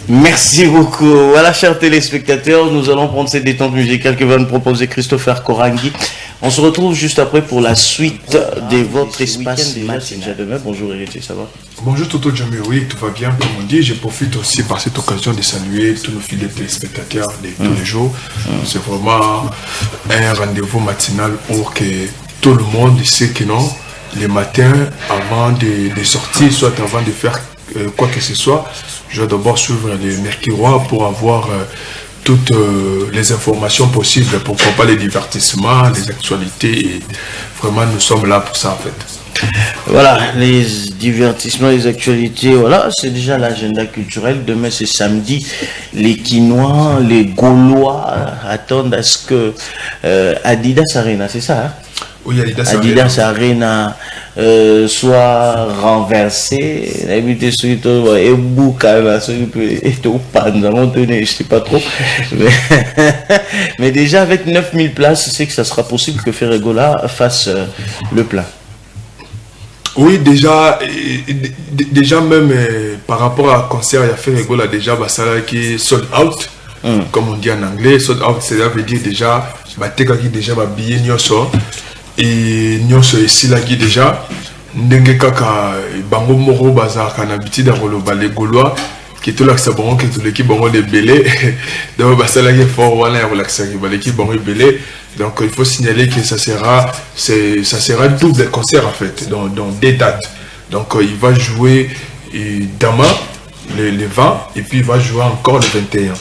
Merci beaucoup. Voilà, chers téléspectateurs, nous allons prendre cette détente musicale que va nous proposer Christopher Korangi. On se retrouve juste après pour la suite de votre espace matinal. Demain. Bonjour Héritier, ça va? Bonjour Toto Djamé, oui, tout va bien comme on dit. Je profite aussi par cette occasion de saluer tous nos fidèles téléspectateurs de tous les jours. C'est vraiment un rendez-vous matinal pour que tout le monde sait que non, les matins, avant de sortir, soit avant de faire quoi que ce soit, je dois d'abord suivre le Mercurois pour avoir toutes les informations possibles, pourquoi pas les divertissements, les actualités. Et vraiment, nous sommes là pour ça en fait. Voilà, les divertissements, les actualités, voilà, c'est déjà l'agenda culturel. Demain, c'est samedi. Les Quinois, les Gaulois attendent à ce que Adidas Arena, c'est ça, hein? Oui, Adidas Arena soit renversé, je sais pas trop, mais déjà avec 9000 places, c'est que ça sera possible que Ferregola fasse le plein. Oui, déjà même par rapport à concert, il y a Ferregola déjà, ça qui est sold out, comme on dit en anglais. Sold out, ça veut dire déjà, déjà billet nyoso. Et nous ici là qui déjà ndenge kaka bango moko bazaka na biti da koloba les Gaulois qui tout là que c'est bon que tout l'équipe bango les belé donc ça là qui est fort voilà ya relaxer l'équipe bango belé. Donc il faut signaler que ça sera double concert en fait dans deux dates. Donc il va jouer demain le 20 et puis il va jouer encore le 21.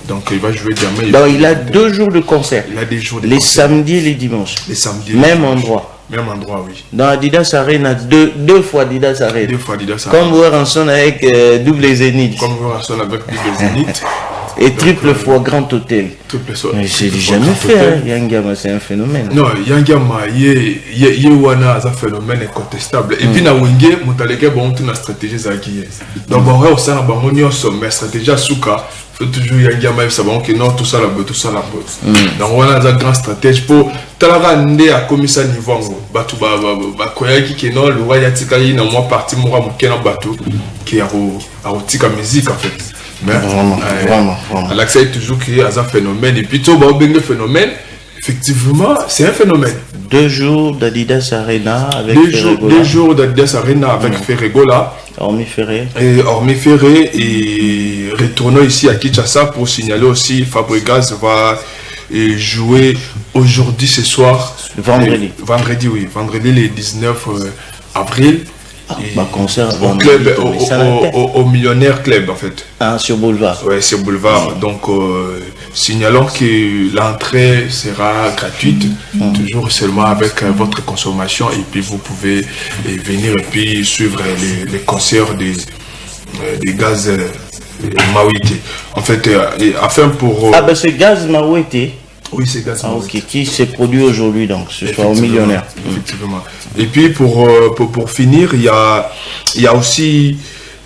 Donc il va jouer demain. Donc il a 2 jours de concert. Il a des jours de les concert. Samedis et les dimanches. Les samedis. Même endroit. Même endroit, oui. Dans Adidas Arena, deux fois Adidas Arena. 2 fois Adidas Arena. Comme voir ensemble avec double Zénith. Comme voir ensemble avec double Zénith. Et triple fois Grand Hôtel. Triple fois. Mais c'est jamais fait, hein. Yangama, c'est un phénomène. Non, Yangama, il y a un phénomène incontestable. Et puis, na Wenge, Moutaleke, bon, toute la stratégie, ça qui est. Donc, on va aussi avoir une stratégie à Souka. Il faut toujours Yangama, ça va que non, tout ça, la botte, tout ça, la botte. Donc, on a une grande stratégie pour. Talaga Ndé a commis ça niveau. Batou, Koya qui est non, le roi Yatika, il y a moi parti, moi, Moukena Batou, qui est à Tika musique, en fait. Mais Vraiment. l'accès est toujours créé à un phénomène. Et puis, tout le phénomène, effectivement, c'est un phénomène. 2 jours d'Adidas Arena avec 2 jours d'Adidas Arena avec Ferregola. Hormis Ferré. Et retournons ici à Kinshasa pour signaler aussi Fabregas va jouer aujourd'hui, ce soir. Vendredi. Vendredi le 19 avril. Concert au club, au Millionnaire Club en fait. Ah, sur Boulevard. Ouais, sur Boulevard. Donc, signalons que l'entrée sera gratuite, toujours seulement avec votre consommation, et puis vous pouvez venir et puis suivre les concerts des gaz Mawité. En fait, afin pour. C'est gaz Mawité. Oui, c'est gaz Mawité. Ok, qui s'est produit aujourd'hui, donc ce soir au Millionnaire. Effectivement. Et puis pour finir, il y a aussi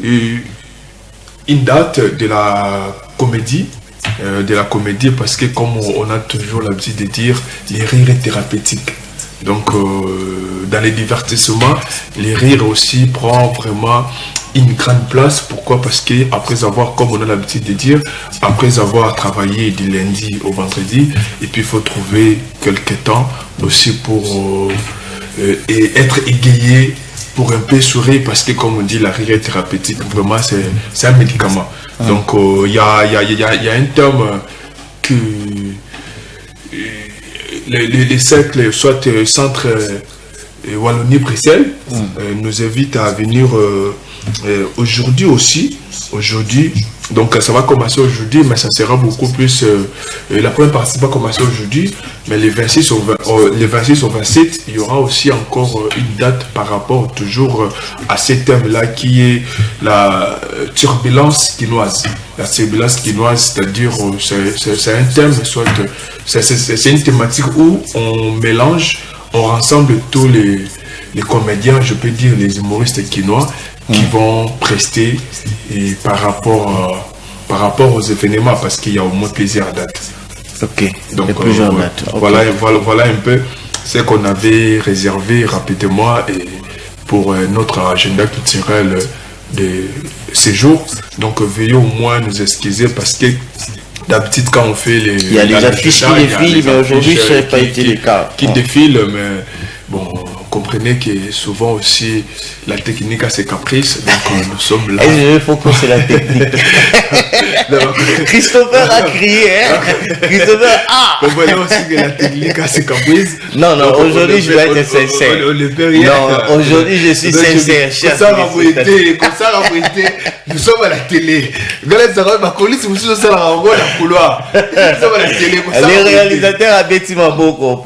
une date de la comédie. Parce que comme on a toujours l'habitude de dire, les rires est thérapeutique. Donc dans les divertissements, les rires aussi prend vraiment une grande place. Pourquoi? Parce que après avoir, comme on a l'habitude de dire, après avoir travaillé du lundi au vendredi, et puis il faut trouver quelques temps aussi pour et être égayé, pour un peu sourire, parce que comme on dit, la rire est thérapeutique. Vraiment, c'est un médicament. Donc il y a un terme que les cercles, soit centre Wallonie-Bruxelles, nous invite à venir aujourd'hui aussi. Aujourd'hui, Donc ça va commencer aujourd'hui, mais ça sera beaucoup plus... la première partie va commencer aujourd'hui, mais les 26 au 27, il y aura aussi encore une date par rapport toujours à ce thème-là qui est la turbulence quinoise. La turbulence quinoise, c'est-à-dire c'est un thème, soit c'est une thématique où on mélange, on rassemble tous les comédiens, je peux dire les humoristes quinois, qui vont prester et par rapport aux événements, parce qu'il y a au moins plusieurs dates. Ok, donc plusieurs dates. Okay. Voilà un peu ce qu'on avait réservé rapidement et pour notre agenda culturel de ces jours. Donc veuillez au moins nous excuser parce que d'habitude quand on fait les... Il y a les affiches qui défilent, mais aujourd'hui ça n'a pas été le cas. Qui défilent, mais bon... Comprenez que souvent aussi la technique a ses caprices, donc nous sommes là. Il faut que c'est la technique. Christopher a crié, hein? Christopher, comprenez aussi que la technique a ses caprices. Non, aujourd'hui je dois être sincère. Non, aujourd'hui je suis sincère. Comme ça, nous sommes à la télé. Les réalisateurs à Betty Maboko,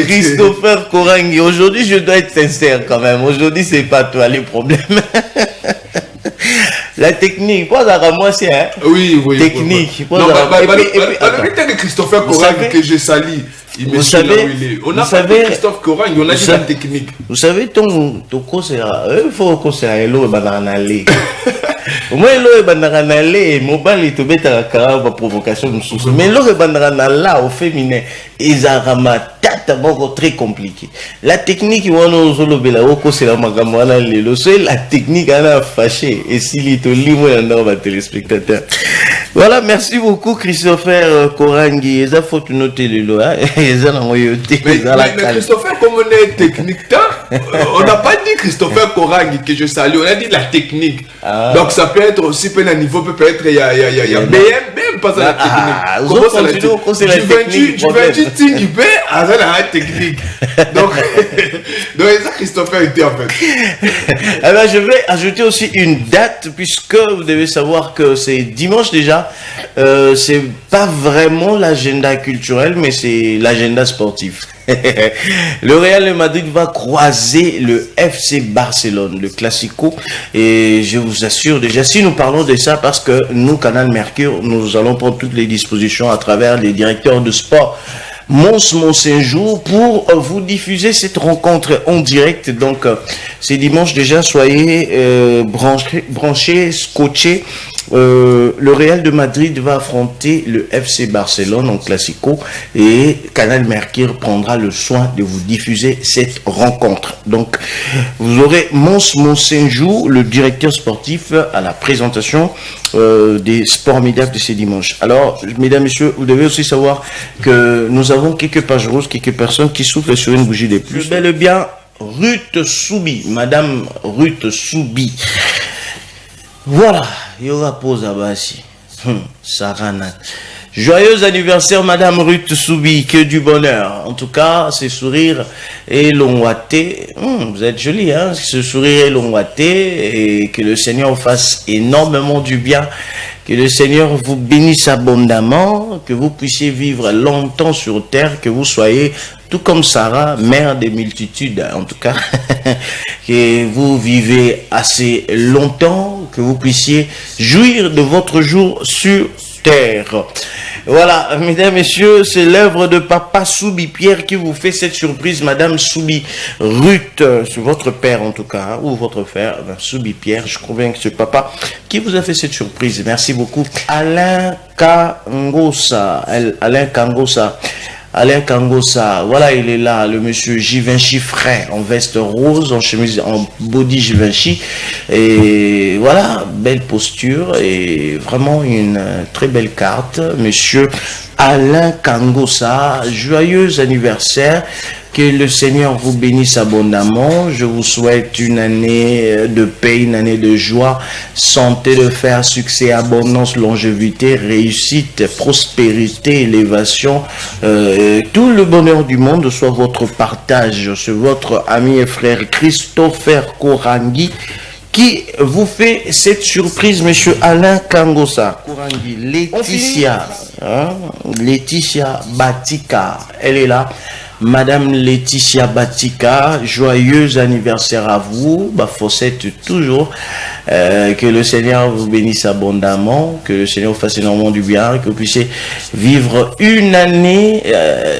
Christopher Korangi, aujourd'hui je dois être sincère quand même. Aujourd'hui c'est pas toi les problèmes. La technique, pas à moi c'est hein. Oui. Technique. Non, mais Christopher Korangi que je salue. Vous savez, on a fait Christophe Korangi, on a dit la technique. Vous savez ton conseil, il faut conseiller l'eau et bananale. Moi l'eau et bananale, mon bal est tombé à la carrière provocation de mais l'eau et bananale là au féminin, ils ont tata beaucoup très compliqué. La technique ils vont nous lever là, au conseil la magamana le c'est la technique elle a fâché et si il te lit moi dans ma téléspectateur. Voilà, merci beaucoup Christopher Korangi. Il faut noter le lot. Mais Christopher, comme on est technique, on n'a pas dit Christopher Korangi que je salue, on a dit la technique. Donc ça peut être aussi un niveau, peut-être il y a BM, pas ça la technique. Comment ça la technique? Du 28 du B à la technique. Donc ça Christopher était en fait. Alors je vais ajouter aussi une date puisque vous devez savoir que c'est dimanche déjà. C'est pas vraiment l'agenda culturel, mais c'est l'agenda sportif. Le Real de Madrid va croiser le FC Barcelone, le Classico, et je vous assure déjà, si nous parlons de ça, parce que nous, Canal Mercure, nous allons prendre toutes les dispositions à travers les directeurs de sport Mons-Monsenjour pour vous diffuser cette rencontre en direct. Donc c'est dimanche déjà, soyez branchés, scotchés. Le Real de Madrid va affronter le FC Barcelone en Classico et Canal Mercure prendra le soin de vous diffuser cette rencontre. Donc vous aurez Mons-Monsenjour, le directeur sportif, à la présentation des sports médias de ces dimanches. Alors mesdames, messieurs, vous devez aussi savoir que nous avons quelques pages roses, quelques personnes qui soufflent sur une bougie de plus. Bel et bien Ruth Soubi, Madame Ruth Soubi. Voilà, il y aura pause à Bassi. Sarana. Joyeux anniversaire, Madame Ruth Soubi, que du bonheur. En tout cas, ces sourires élonguatés. Vous êtes jolie, hein? Ce sourire élonguaté et que le Seigneur vous fasse énormément du bien. Que le Seigneur vous bénisse abondamment, que vous puissiez vivre longtemps sur terre, que vous soyez tout comme Sarah, mère des multitudes, en tout cas, que vous vivez assez longtemps, que vous puissiez jouir de votre jour sur terre. Voilà, mesdames, messieurs, c'est l'œuvre de Papa Soubi Pierre qui vous fait cette surprise, Madame Soubi Ruth, c'est votre père en tout cas, hein, ou votre frère, Soubi Pierre, je crois bien que c'est Papa qui vous a fait cette surprise. Merci beaucoup. Alain Kangosa, Alain Kangosa, voilà, il est là, le monsieur Givenchy frais, en veste rose, en chemise, en body Givenchy, et voilà, belle posture, et vraiment une très belle carte, monsieur Alain Kangosa, joyeux anniversaire, que le Seigneur vous bénisse abondamment. Je vous souhaite une année de paix, une année de joie, santé, de fer, succès, abondance, longévité, réussite, prospérité, élévation. Tout le bonheur du monde soit votre partage. C'est votre ami et frère Christopher Korangi Qui vous fait cette surprise, monsieur Alain Kangosa? Laetitia, hein? Laetitia Batika, elle est là. Madame Laetitia Batika, joyeux anniversaire à vous. Fossette toujours. Que le Seigneur vous bénisse abondamment, que le Seigneur vous fasse énormément du bien, que vous puissiez vivre une année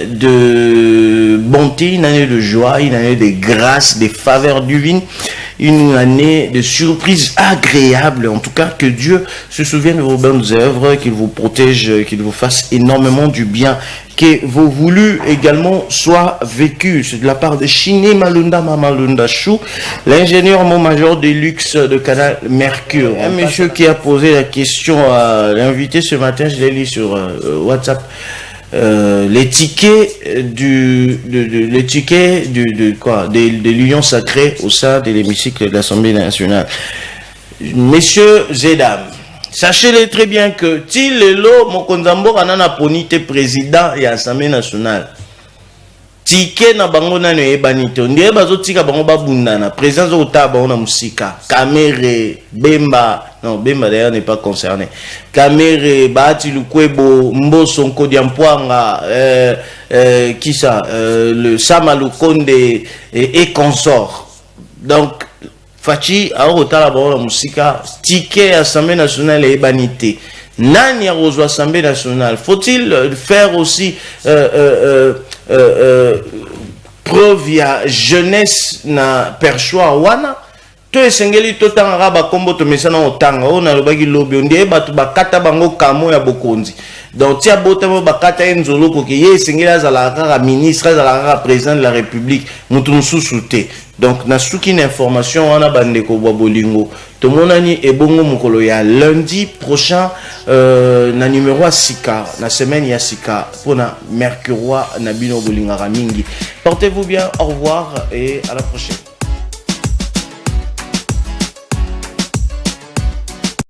de bonté, une année de joie, une année de grâce, des faveurs divines, une année de surprises agréables. En tout cas, que Dieu se souvienne de vos bonnes œuvres, qu'il vous protège, qu'il vous fasse énormément du bien, que vos voulus également soient vécus. C'est de la part de Chine Malunda Mamalunda Chou, l'ingénieur major de luxe de Canal Mercure. Un monsieur qui a posé la question à l'invité ce matin, je l'ai lu sur WhatsApp. Les tickets de l'union sacrée au sein de l'hémicycle de l'Assemblée nationale. Messieurs et dames, sachez-le très bien que Tilelo Mokonzambo Anana Ponite président et Assemblée nationale. Ticket na bango na ne ebanito ndiye bazotika bango babundana présence au taba on a musika Kamere Bemba non Bemba d'ailleurs n'est pas concerné Kamere Bati Lukwebo Mboso Nkodiampoanga qui ça le Samalukonde et consort. Donc Fachi a otala bango na musika ticket Assemblée nationale et ebanité. Nani a rejoint l'Assemblée nationale? Faut-il faire aussi preuve ya jeunesse na perchoir wana? To esengeli to tanga ba kombo to mesana otanga ona lobaki lobi onde batu bakata bango kamo ya bokonzi. Donc tia botamo bakata enzolo ko ke ye esengeli azala kaka ministre azala kaka président de la République mutu mususu te. Donc na suki na information wana bandeko bwa bolingo to monani ebongo mukolo ya lundi prochain na numéro à Sika na semaine ya Sika pona Mercure na bino bolinga mingi. Portez-vous bien, au revoir et à la prochaine.